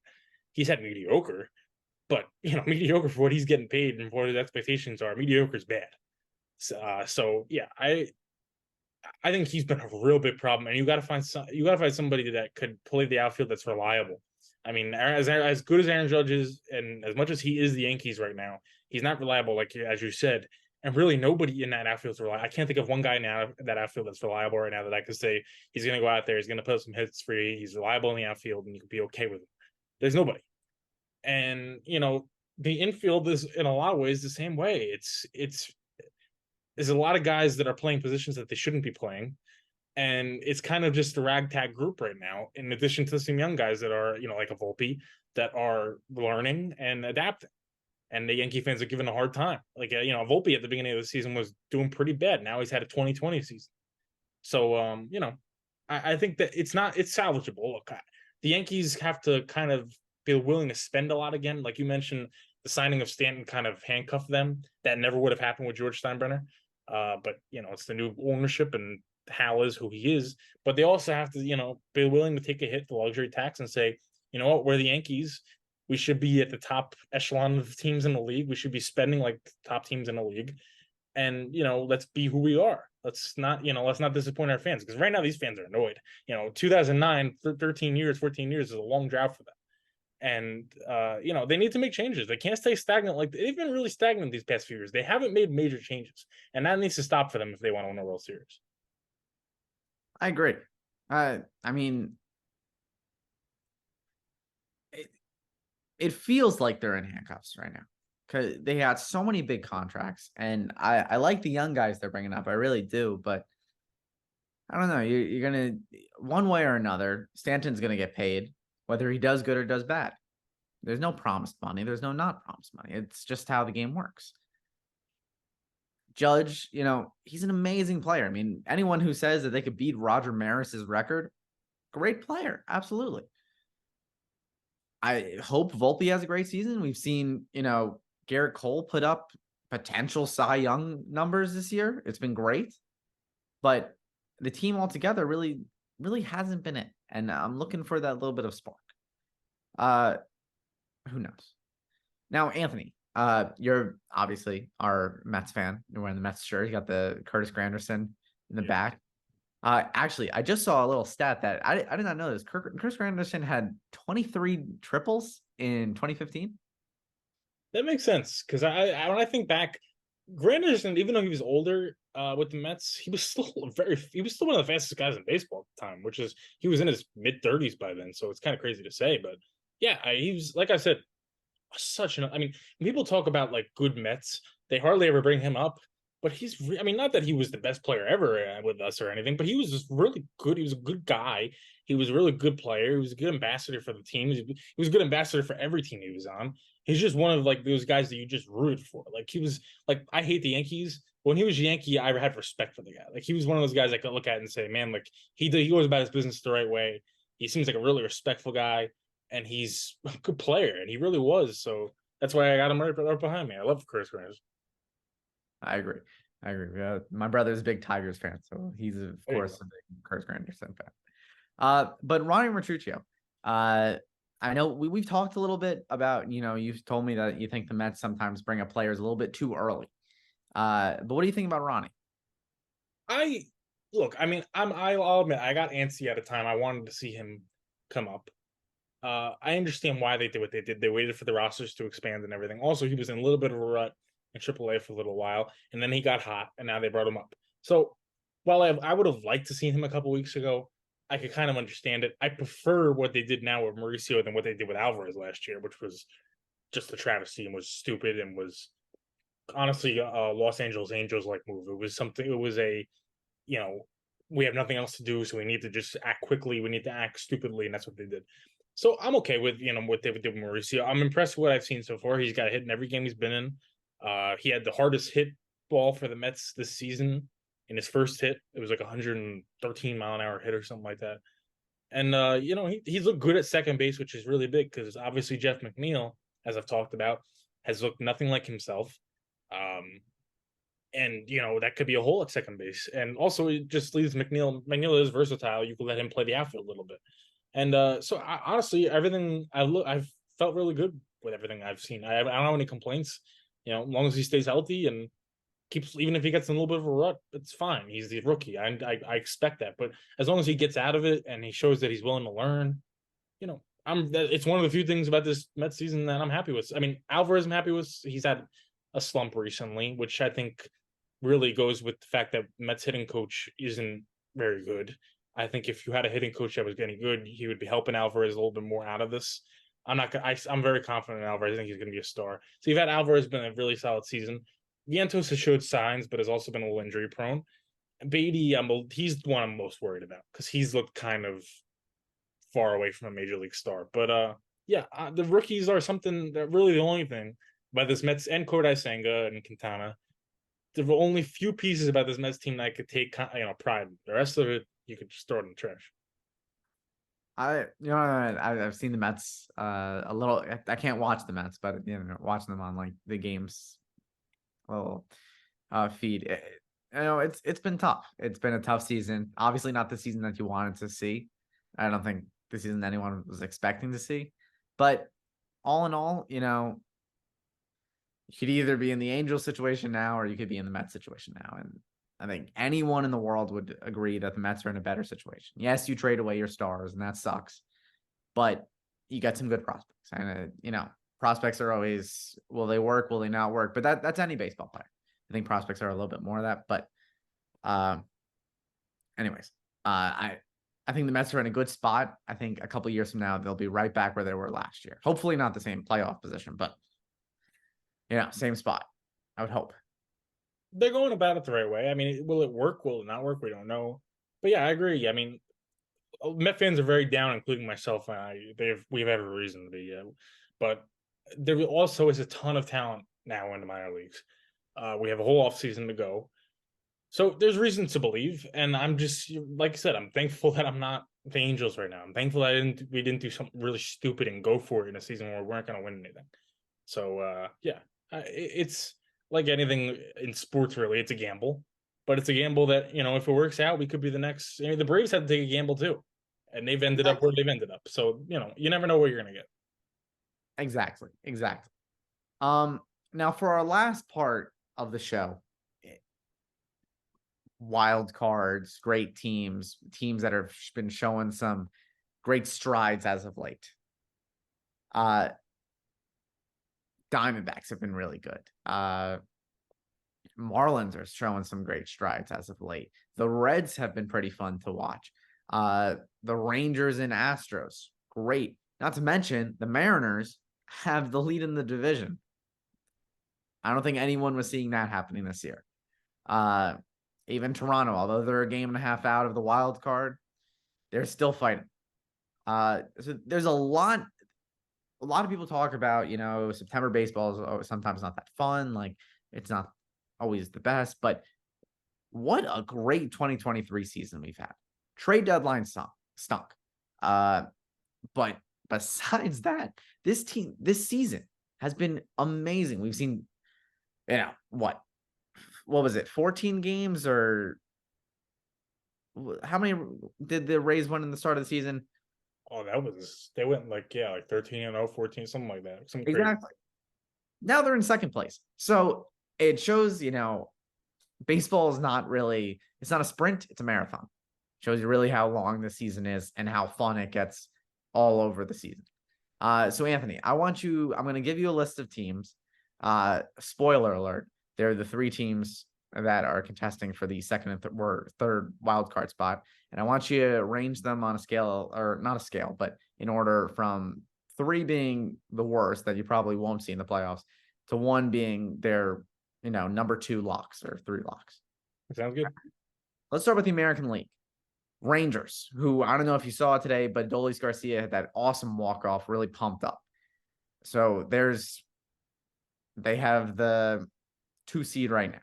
He's had mediocre, but mediocre for what he's getting paid and what his expectations are. Mediocre is bad. So yeah, I think he's been a real big problem, and you got to find somebody that could play the outfield that's reliable. I mean, as good as Aaron Judge is, and as much as he is the Yankees right now, he's not reliable, like as you said. And really, nobody in that outfield is reliable. I can't think of one guy now that outfield that's reliable right now that I could say he's going to go out there, he's going to put some hits for you, he's reliable in the outfield, and you could be okay with him. There's nobody, and the infield is in a lot of ways the same way. It's there's a lot of guys that are playing positions that they shouldn't be playing, and it's kind of just a ragtag group right now. In addition to some young guys that are, like a Volpe, that are learning and adapting, and the Yankee fans are giving a hard time. Like Volpe at the beginning of the season was doing pretty bad. Now he's had a 2020 season. So I think that it's salvageable. Look, the Yankees have to kind of be willing to spend a lot again. Like you mentioned, the signing of Stanton kind of handcuffed them. That never would have happened with George Steinbrenner. But it's the new ownership, and Hal is who he is. But they also have to, be willing to take a hit, the luxury tax, and say, you know what, we're the Yankees. We should be at the top echelon of teams in the league. We should be spending like top teams in the league. And let's be who we are. Let's not disappoint our fans, because right now these fans are annoyed. 2009, 13 years, 14 years is a long drought for them. And they need to make changes. They can't stay stagnant. Like, they've been really stagnant these past few years. They haven't made major changes, and that needs to stop for them if they want to win a World Series. I agree. I mean, it feels like they're in handcuffs right now because they had so many big contracts, and I like the young guys they're bringing up. I really do, but I don't know. You're gonna, one way or another, Stanton's gonna get paid, whether he does good or does bad. There's no promised money. There's no not promised money. It's just how the game works. Judge, he's an amazing player. I mean, anyone who says that they could beat Roger Maris's record, great player. Absolutely. I hope Volpe has a great season. We've seen, Garrett Cole put up potential Cy Young numbers this year. It's been great. But the team altogether really, really hasn't been it. And I'm looking for that little bit of spark. Who knows? Now, Anthony, you're obviously our Mets fan. You're wearing the Mets shirt. You got the Curtis Granderson in the back. Actually, I just saw a little stat that I did not know this. Curtis Granderson had 23 triples in 2015. That makes sense, because I when I think back, Granderson, even though he was older with the Mets, he was still one of the fastest guys in baseball at the time, which is, he was in his mid-30s by then. So it's kind of crazy to say, but yeah, he was, like I said, I mean, when people talk about like good Mets, they hardly ever bring him up. But I mean, not that he was the best player ever with us or anything, but he was just really good. He was a good guy. He was a really good player. He was a good ambassador for the team. He was a good ambassador for every team he was on. He's just one of like those guys that you just rooted for. Like, he was like, I hate the Yankees. When he was Yankee, I had respect for the guy. Like, he was one of those guys I could look at and say, man, like, he goes about his business the right way. He seems like a really respectful guy, and he's a good player, and he really was. So that's why I got him right behind me. I love Chris Granderson. I agree. My brother's a big Tigers fan, so he's of course a big Curtis Granderson fan. But Ronnie Matricio, I know we've talked a little bit about, you've told me that you think the Mets sometimes bring up players a little bit too early. But what do you think about Ronnie? I'll admit, I got antsy at a time. I wanted to see him come up. I understand why they did what they did. They waited for the rosters to expand and everything. Also, he was in a little bit of a rut in AAA for a little while, and then he got hot, and now they brought him up. So while I would have liked to see him a couple weeks ago, I could kind of understand it. I prefer what they did now with Mauricio than what they did with Alvarez last year, which was just a travesty and was stupid and was honestly Los Angeles Angels like move. It was something. It was we have nothing else to do, so we need to just act quickly. We need to act stupidly, and that's what they did. So I'm okay with what they did with Mauricio. I'm impressed with what I've seen so far. He's got a hit in every game he's been in. He had the hardest hit ball for the Mets this season in his first hit. It was like 113-mile-an-hour hit or something like that. And he's looked good at second base, which is really big, because obviously Jeff McNeil as I've talked about, has looked nothing like himself. Um, and that could be a hole at second base. And also, it just leaves McNeil. McNeil is versatile. You could let him play the outfield a little bit. And so, honestly, everything I've felt really good with everything I've seen. I don't have any complaints. As long as he stays healthy and keeps, even if he gets in a little bit of a rut, it's fine. He's the rookie. I expect that. But as long as he gets out of it and he shows that he's willing to learn, it's one of the few things about this Mets season that I'm happy with. I mean, Alvarez, I'm happy with. He's had a slump recently, which I think really goes with the fact that Mets hitting coach isn't very good. I think if you had a hitting coach that was getting good, he would be helping Alvarez a little bit more out of this. I'm very confident in Alvarez. I think he's going to be a star. So you've had Alvarez been a really solid season. Vientos has showed signs, but has also been a little injury prone. Beatty, he's the one I'm most worried about because he's looked kind of far away from a major league star. But the rookies are something that really the only thing by this Mets and Kodai Senga and Quintana. There were only few pieces about this Mets team that I could take pride in. The rest of it, you could just throw it in the trash. I've seen the Mets a little. I can't watch the Mets, but watching them on like the games little feed. It's been tough. It's been a tough season. Obviously, not the season that you wanted to see. I don't think the season anyone was expecting to see. But all in all, you could either be in the Angels situation now or you could be in the Mets situation now. And I think anyone in the world would agree that the Mets are in a better situation. Yes, you trade away your stars and that sucks, but you get some good prospects. And, prospects are always, will they work? Will they not work? But that's any baseball player. I think prospects are a little bit more of that. But anyways, I think the Mets are in a good spot. I think a couple years from now, they'll be right back where they were last year. Hopefully not the same playoff position, but same spot. I would hope. They're going about it the right way. I mean, will it work? Will it not work? We don't know. But yeah, I agree. I mean, Met fans are very down, including myself. We have every reason to be. But there also is a ton of talent now in the minor leagues. We have a whole offseason to go. So there's reason to believe. And I'm just, like I said, I'm thankful that I'm not the Angels right now. I'm thankful that we didn't do something really stupid and go for it in a season where we weren't going to win anything. So, it's like anything in sports, really. It's a gamble. But it's a gamble that, if it works out, we could be the next. The Braves had to take a gamble too. And they've ended up where they've ended up. So, you never know what you're going to get. Exactly. Now for our last part of the show, wild cards, great teams that have been showing some great strides as of late. Diamondbacks have been really good. Marlins are showing some great strides as of late. The Reds have been pretty fun to watch. The Rangers and Astros, great. Not to mention the Mariners have the lead in the division. I don't think anyone was seeing that happening this year. Even Toronto, although they're a game and a half out of the wild card, they're still fighting. So there's a lot of people talk about, September baseball is sometimes not that fun. Like it's not always the best, but what a great 2023 season we've had. Trade deadline stunk. But besides that, this season has been amazing. We've seen, what was it? 14 games, or how many did the Rays win in the start of the season? Oh, they went like 13-0, 14, something like that. Something exactly. Crazy. Now they're in second place. So it shows, baseball is it's not a sprint, it's a marathon. It shows you really how long the season is and how fun it gets all over the season. So Anthony, I'm going to give you a list of teams. Spoiler alert, they're the three teams that are contesting for the second and third wild card spot. And I want you to range them on a scale, or not a scale, but in order from 3 being the worst that you probably won't see in the playoffs to 1 being their, number 2 locks or 3 locks. Sounds good. Let's start with the American League. Rangers, who I don't know if you saw it today, but Dolis Garcia had that awesome walk-off, really pumped up. So they have the 2 seed right now.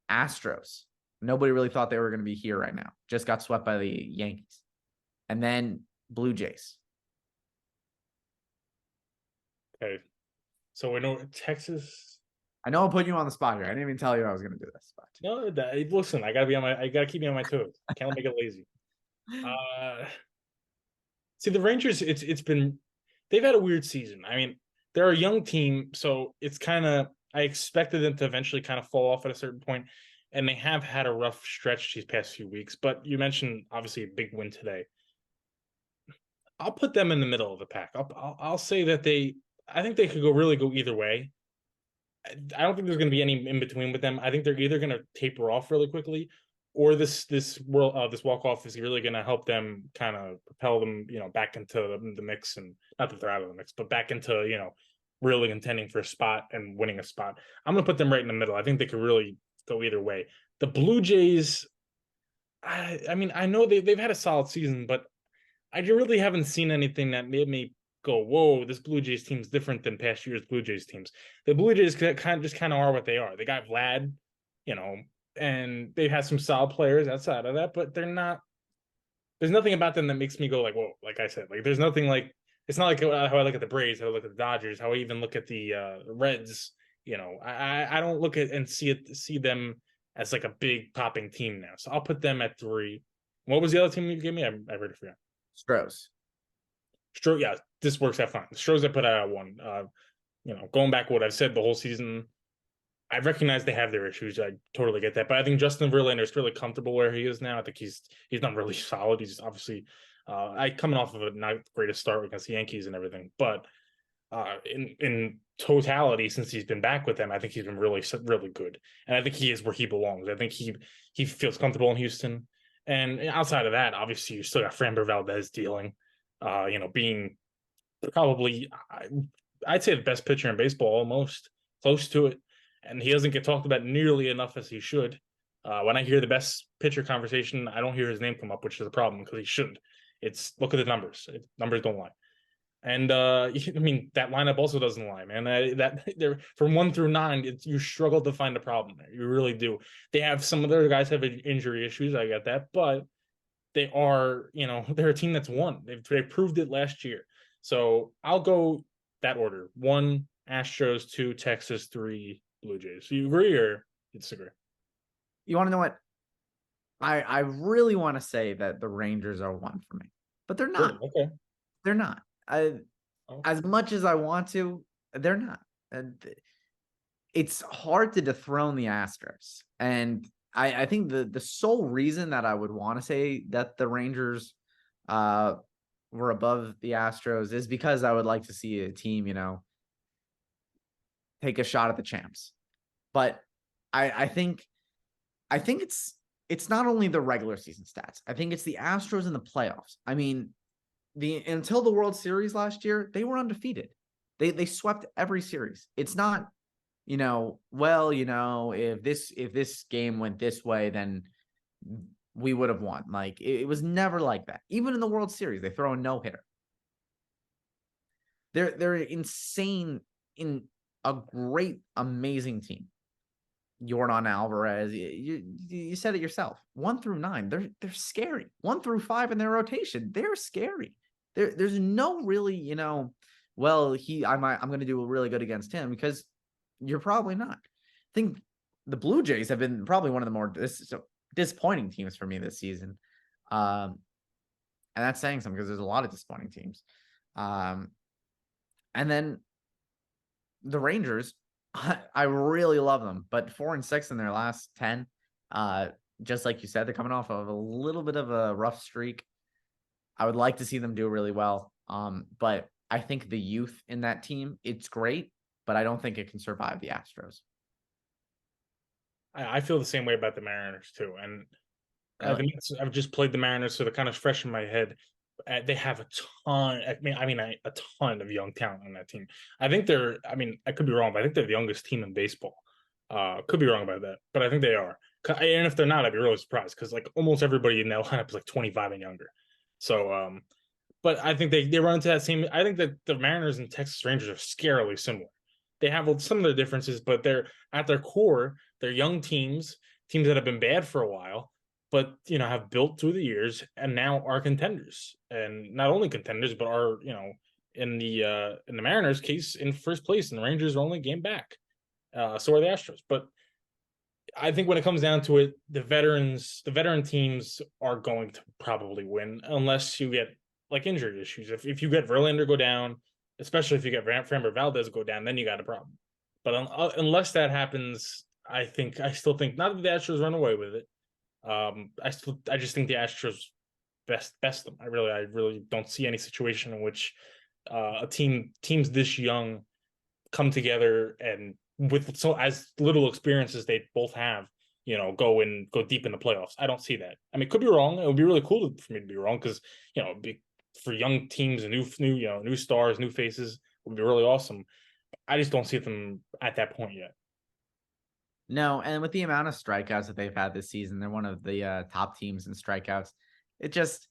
Astros, nobody really thought they were going to be here right now. Just got swept by the Yankees. And then Blue Jays. Okay. So we know Texas. I know I'm putting you on the spot here. I didn't even tell you I was going to do this. But No, listen, I gotta keep me on my toes. I can't make it lazy. Uh, See, the Rangers, they've had a weird season. I mean, they're a young team, so it's kind of I expected them to eventually kind of fall off at a certain point, and they have had a rough stretch these past few weeks. But you mentioned obviously a big win today. I'll put them in the middle of the pack. I'll say that I think they could really go either way. I don't think there's going to be any in between with them. I think they're either going to taper off really quickly, or this walk off is really going to help them kind of propel them, back into the mix, and not that they're out of the mix, but back into really contending for a spot and winning a spot. I'm going to put them right in the middle. I think they could really go either way. The Blue Jays, I mean, I know they've had a solid season, but I really haven't seen anything that made me go, whoa, this Blue Jays team's different than past year's Blue Jays teams. The Blue Jays kind of are what they are. They got Vlad, and they've had some solid players outside of that, but there's nothing about them that makes me go like, whoa, like I said, like there's nothing like, it's not like how I look at the Braves, how I look at the Dodgers, how I even look at the Reds. I don't look at and see them as like a big popping team now. So I'll put them at 3. What was the other team you gave me? I already forgot. Stros. Yeah, this works out fine. The Stros I put out at 1. Going back to what I've said the whole season, I recognize they have their issues. I totally get that, but I think Justin Verlander is really comfortable where he is now. I think he's not really solid. He's obviously coming off of a not greatest start against the Yankees and everything, but in totality, since he's been back with them, I think he's been really good, and I think he is where he belongs. I think he feels comfortable in Houston, and outside of that, obviously you still got Framber Valdez dealing, being probably I'd say the best pitcher in baseball, almost close to it. And he doesn't get talked about nearly enough as he should. When I hear the best pitcher conversation, I don't hear his name come up, which is a problem because he should. Look at the numbers. Numbers don't lie. And I mean that lineup also doesn't lie, man. That they're from 1 through 9, you struggle to find a problem there. You really do. They have some of their guys have injury issues. I get that, but they are, they're a team that's won. They proved it last year. So I'll go that order: 1 Astros, 2 Texas, 3 Blue Jays. So you agree or you disagree? You want to know what? I really want to say that the Rangers are 1 for me, but they're not. Okay. They're not. As much as I want to, they're not. And it's hard to dethrone the Astros. And I think the sole reason that I would want to say that the Rangers were above the Astros is because I would like to see a team, take a shot at the champs. But I think it's not only the regular season stats. I think it's the Astros in the playoffs. I mean, until the World Series last year, they were undefeated. They swept every series. It's not, if this game went this way, then we would have won. Like it was never like that. Even in the World Series, they throw a no-hitter. They're insane in a great, amazing team. Yordan Alvarez, you said it yourself. 1 through 9, they're scary. 1 through 5 in their rotation, they're scary. There's no really, I'm going to do really good against him, because you're probably not. I think the Blue Jays have been probably one of the more disappointing teams for me this season. And that's saying something because there's a lot of disappointing teams. And then the Rangers, I really love them, but 4-6 in their last 10. Just like you said, they're coming off of a little bit of a rough streak. I would like to see them do really well. But I think the youth in that team, it's great, but I don't think it can survive the Astros. I feel the same way about the Mariners too. And I've just played the Mariners, so they're kind of fresh in my head. They have a ton. A ton of young talent on that team. I think they're. I could be wrong, but I think they're the youngest team in baseball. Could be wrong about that, but I think they are. And if they're not, I'd be really surprised, because like almost everybody in that lineup is like 25 and younger. So, but I think they run into that same. I think that the Mariners and Texas Rangers are scarily similar. They have some of the differences, but they're at their core, they're young teams that have been bad for a while, but have built through the years and now are contenders, and not only contenders, but are In the Mariners case, in first place, and the Rangers are only a game back. So are the Astros. But I think when it comes down to it, the veteran teams are going to probably win unless you get like injury issues. If you get Verlander go down, especially if you get Framber Valdez go down, then you got a problem. But unless that happens, I still think not that the Astros run away with it. I just think the Astros best them. I really don't see any situation in which teams this young come together and with so as little experience as they both have, go deep in the playoffs. I don't see that. I mean, it could be wrong. It would be really cool for me to be wrong because for young teams and new stars, new faces would be really awesome. I just don't see them at that point yet. No, and with the amount of strikeouts that they've had this season, they're one of the top teams in strikeouts. It just,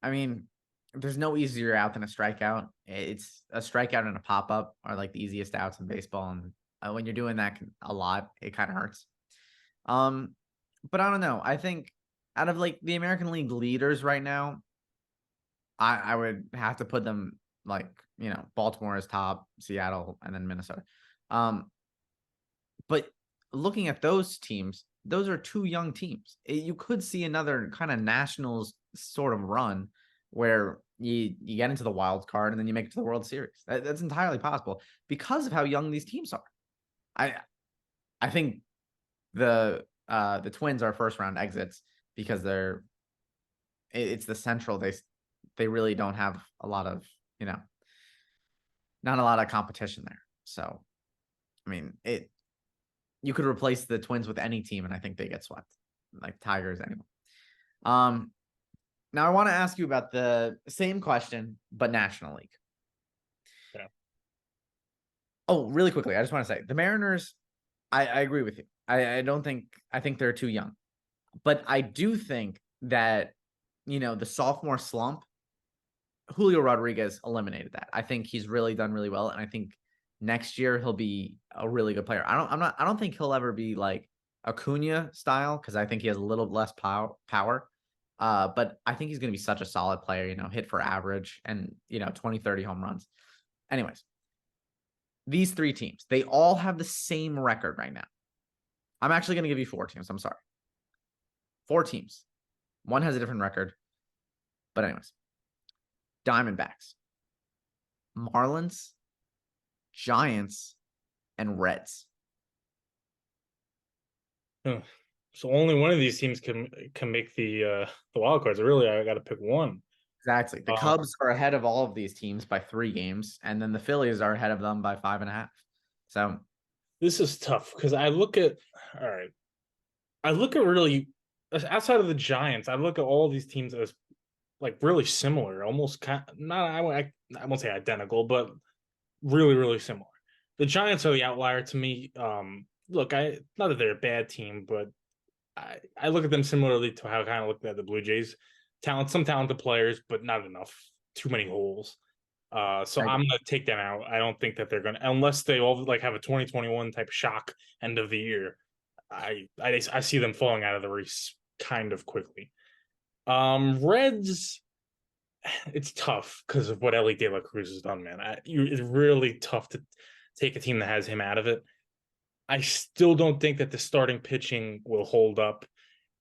I mean, there's no easier out than a strikeout. It's a strikeout and a pop up are like the easiest outs in baseball, and when you're doing that a lot, it kind of hurts. But I don't know. I think out of like the American League leaders right now, I would have to put them like Baltimore is top, Seattle, and then Minnesota. But looking at those teams, those are two young teams. You could see another kind of Nationals sort of run where you get into the wild card and then you make it to the World Series. That's entirely possible because of how young these teams are. I think the Twins are first round exits because it's the Central. They really don't have a lot of not a lot of competition there. So I mean you could replace the Twins with any team, and I think they get swept, like Tigers anyway. Now I want to ask you about the same question, but National League. Yeah. Oh, really quickly, I just want to say the Mariners. I agree with you. I think they're too young, but I do think that the sophomore slump, Julio Rodriguez eliminated that. I think he's really done really well, and I think next year he'll be a really good player. I don't think he'll ever be like Acuna style because I think he has a little less power. But I think he's going to be such a solid player, hit for average and 20, 30 home runs. Anyways, these three teams, they all have the same record right now. I'm actually going to give you four teams. I'm sorry. Four teams. One has a different record. But anyways, Diamondbacks, Marlins, Giants, and Reds. So only one of these teams can make the wild cards. Really, I got to pick one. Exactly. The Cubs are ahead of all of these teams by 3 games, and then the Phillies are ahead of them by 5.5. So this is tough because I look at really outside of the Giants. I look at all these teams as like really similar, almost I won't say identical, but really, really similar. The Giants are the outlier to me. Look, not that they're a bad team, but I look at them similarly to how I kind of looked at the Blue Jays. Some talented players, but not enough. Too many holes. So I'm gonna take them out. I don't think that they're gonna, unless they all like have a 2021 type of shock end of the year. I see them falling out of the race kind of quickly. Reds, it's tough because of what Ellie De La Cruz has done, man. It's really tough to take a team that has him out of it. I still don't think that the starting pitching will hold up.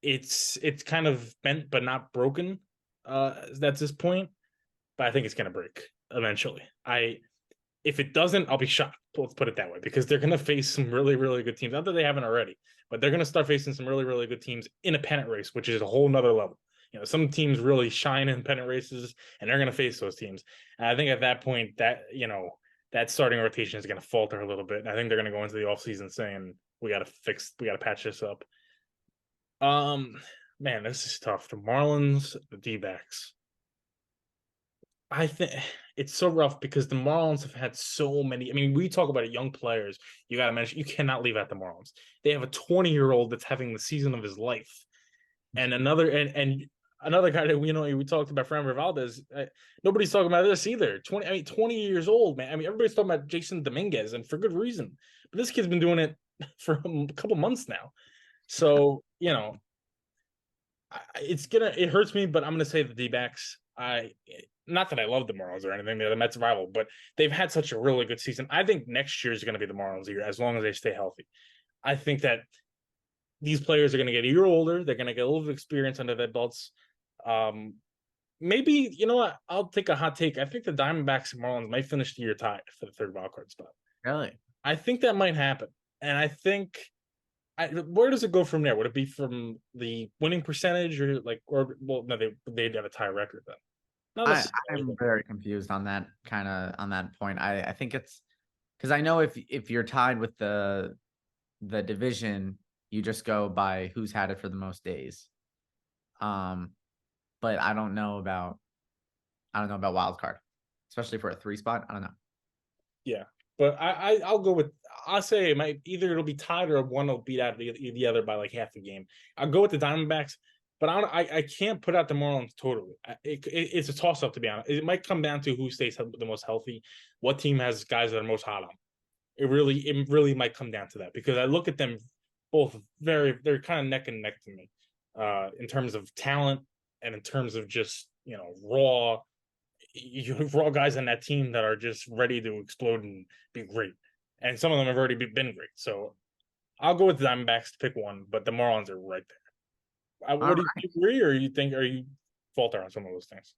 It's kind of bent but not broken. That's this point, but I think it's gonna break eventually. If it doesn't, I'll be shocked. Let's put it that way, because they're gonna face some really, really good teams. Not that they haven't already, but they're gonna start facing some really, really good teams in a pennant race, which is a whole nother level. Some teams really shine in pennant races, and they're gonna face those teams. And I think at that point, that starting rotation is going to falter a little bit. And I think they're going to go into the offseason saying, we got to patch this up. Man, this is tough. The Marlins, the D-backs. I think it's so rough because the Marlins have had so many. I mean, we talk about young players. You got to mention, you cannot leave out the Marlins. They have a 20-year-old that's having the season of his life. And another guy that we talked about, Framber Valdez. Nobody's talking about this either. 20 years old, man. I mean, everybody's talking about Jason Dominguez, and for good reason. But this kid's been doing it for a couple months now. So it hurts me, but I'm gonna say the D-backs. not that I love the Marlins or anything, they're the Mets rival, but they've had such a really good season. I think next year is going to be the Marlins year as long as they stay healthy. I think that these players are going to get a year older. They're going to get a little bit of experience under their belts. Maybe, you know what? I'll take a hot take. I think the Diamondbacks and Marlins might finish the year tied for the third wild card spot. Really? I think that might happen. And I think where does it go from there? Would it be from the winning percentage or well, no, they'd have a tie record then. Not I'm very confused on that point. I think it's because I know if you're tied with the division, you just go by who's had it for the most days. But I don't know about wild card, especially for a 3 spot. I don't know. Yeah, but I'll say it might either it'll be tied or one will beat out the other by like half a game. I'll go with the Diamondbacks, but I can't put out the Marlins totally. It's a toss up, to be honest. It might come down to who stays the most healthy, what team has guys that are most hot on. It really might come down to that, because I look at them both they're kind of neck and neck to me, in terms of talent and in terms of just raw guys on that team that are just ready to explode and be great. And some of them have already been great. So I'll go with the Diamondbacks to pick one, but the Marlins are right there. What do you agree, or you falter on some of those things?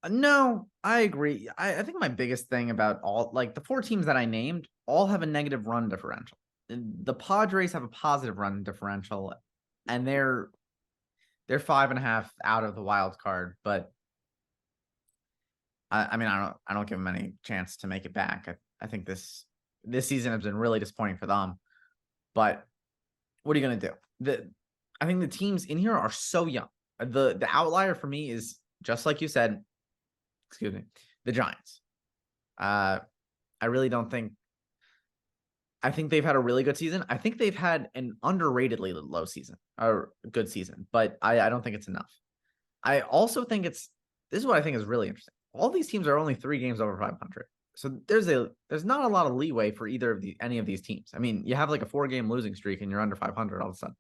No, I agree. I think my biggest thing about all the 4 teams that I named all have a negative run differential. The Padres have a positive run differential, and they're 5.5 out of the wild card, but I mean, I don't give them any chance to make it back. I think this season has been really disappointing for them. But what are you going to do? I think the teams in here are so young. The outlier for me is, just like you said, excuse me, the Giants. I really don't think. I think they've had a really good season. I think they've had an underratedly low season or good season, but I don't think it's enough. I also think this is what I think is really interesting. All these teams are only 3 games over 500. So there's not a lot of leeway for any of these teams. I mean, you have like a 4-game losing streak and you're under 500 all of a sudden.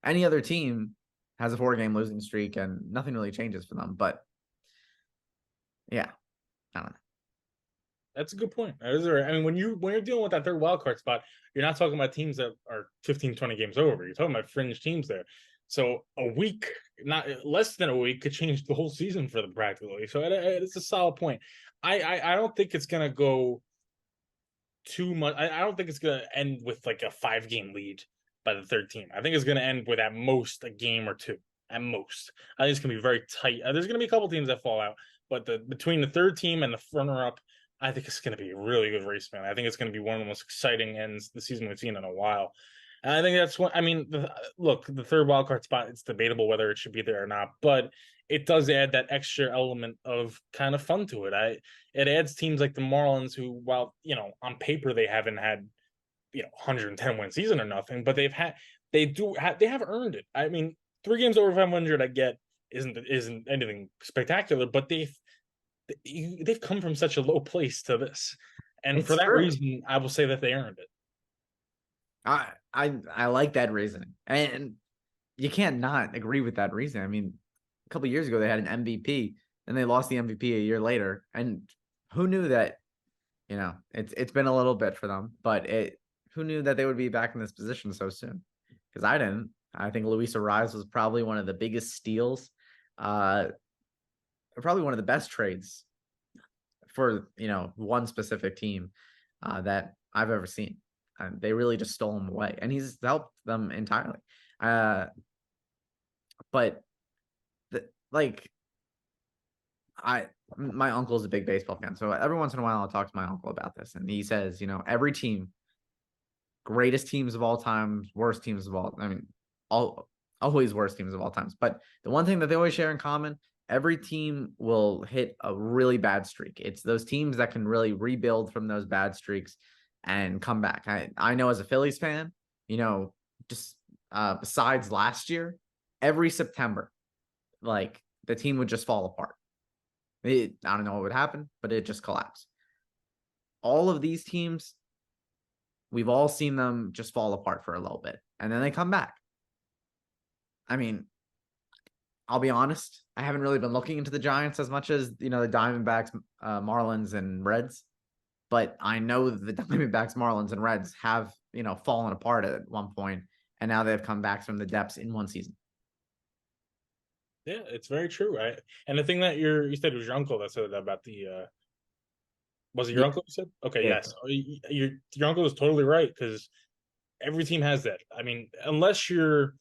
Any other team has a 4-game losing streak and nothing really changes for them. But yeah, I don't know. That's a good point. I mean, when you're dealing with that third wild card spot, you're not talking about teams that are 15, 20 games over. You're talking about fringe teams there. So a week, not less than a week, could change the whole season for them practically. So it's a solid point. I don't think it's gonna go too much. I don't think it's gonna end with like a 5-game lead by the third team. I think it's gonna end with at most a game or 2. At most, I think it's gonna be very tight. There's gonna be a couple teams that fall out, but between the third team and the runner up, I think it's going to be a really good race, man. I think it's going to be one of the most exciting ends the season we've seen in a while. And I think that's what I mean. Look, the third wildcard spot, it's debatable whether it should be there or not, but it does add that extra element of kind of fun to it. It adds teams like the Marlins, who, while on paper they haven't had 110 win season or nothing, but they have earned it. I mean, 3 games over 500, I get isn't anything spectacular, but they've come from such a low place to this, and for that reason, I will say that they earned it. I like that reasoning, and you can't not agree with that reason. I mean, a couple of years ago they had an MVP, and they lost the MVP a year later, and who knew that? It's been a little bit for them, but who knew that they would be back in this position so soon? Because I didn't. I think Luis Arraez was probably one of the biggest steals. Probably one of the best trades for one specific team that I've ever seen. They really just stole him away, and he's helped them entirely. But my uncle is a big baseball fan, so every once in a while I'll talk to my uncle about this, and he says, every team, greatest teams of all time, worst teams of all. I mean, always worst teams of all times. But the one thing that they always share in common, every team will hit a really bad streak. It's those teams that can really rebuild from those bad streaks and come back. I know as a Phillies fan, just besides last year, every September, like the team would just fall apart. I don't know what would happen, but it just collapsed. All of these teams, we've all seen them just fall apart for a little bit, and then they come back. I mean, I'll be honest, I haven't really been looking into the Giants as much as, the Diamondbacks, Marlins, and Reds. But I know that the Diamondbacks, Marlins, and Reds have, fallen apart at one point, and now they've come back from the depths in one season. Yeah, it's very true, right? And the thing that you said was your uncle that said that about the was it your Yeah, uncle you said? Okay, yeah, yes. Your uncle is totally right because every team has that. I mean, unless you're,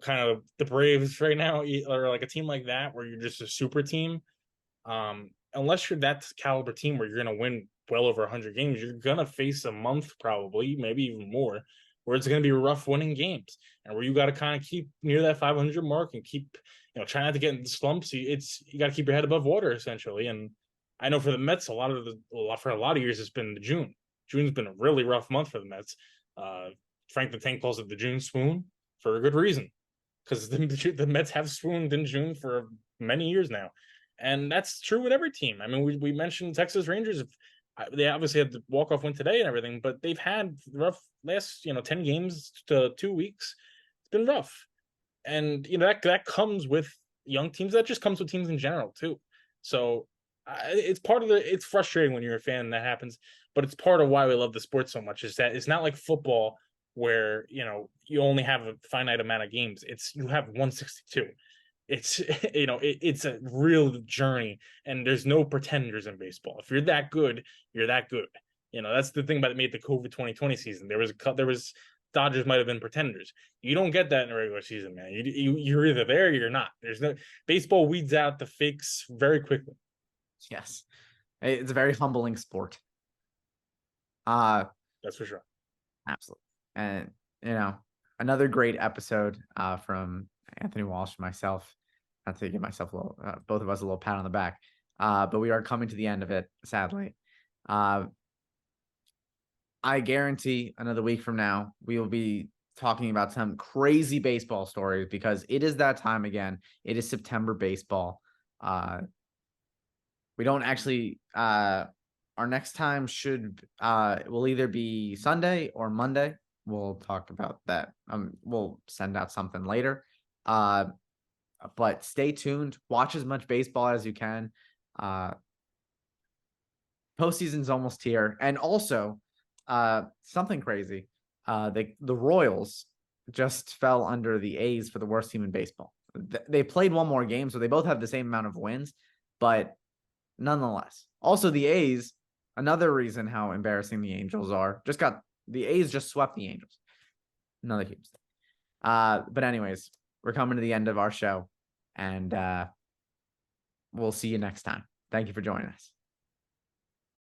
kind of the Braves right now, or like a team like that where you're just a super team. Unless you're that caliber team where you're gonna win well over 100 games, you're gonna face a month probably, maybe even more, where it's gonna be rough winning games, and where you got to kind of keep near that 500 mark and keep, try not to get into slumps. You got to keep your head above water essentially. And I know for the Mets, for a lot of years, it's been the June. June's been a really rough month for the Mets. Frank the Tank calls it the June swoon for a good reason, because the Mets have swooned in June for many years now. And that's true with every team. I mean, we mentioned Texas Rangers. They obviously had the walk-off win today and everything, but they've had rough last, 10 games to 2 weeks. It's been rough. And, that comes with young teams. That just comes with teams in general, too. So it's it's frustrating when you're a fan and that happens, but it's part of why we love the sport so much, is that it's not like football where, you only have a finite amount of games. You have 162. It's it's a real journey, and there's no pretenders in baseball. If you're that good, you're that good. That's the thing about it made the COVID 2020 season. There was Dodgers might have been pretenders. You don't get that in a regular season, man. You're either there or you're not. There's no baseball weeds out the fakes very quickly. yes. It's a very humbling sport. That's for sure. Absolutely. And, another great episode from Anthony Walsh and myself. Not to give myself both of us a little pat on the back. But we are coming to the end of it, sadly. I guarantee another week from now, we will be talking about some crazy baseball stories, because it is that time again. It is September baseball. We don't actually, our next time will either be Sunday or Monday. We'll talk about that. We'll send out something later. But stay tuned. Watch as much baseball as you can. Postseason's almost here. And also, something crazy. The Royals just fell under the A's for the worst team in baseball. They played one more game, so they both have the same amount of wins, but nonetheless. Also, the A's, another reason how embarrassing the Angels are, the A's just swept the Angels. Another huge thing. But anyways, we're coming to the end of our show, and we'll see you next time. Thank you for joining us.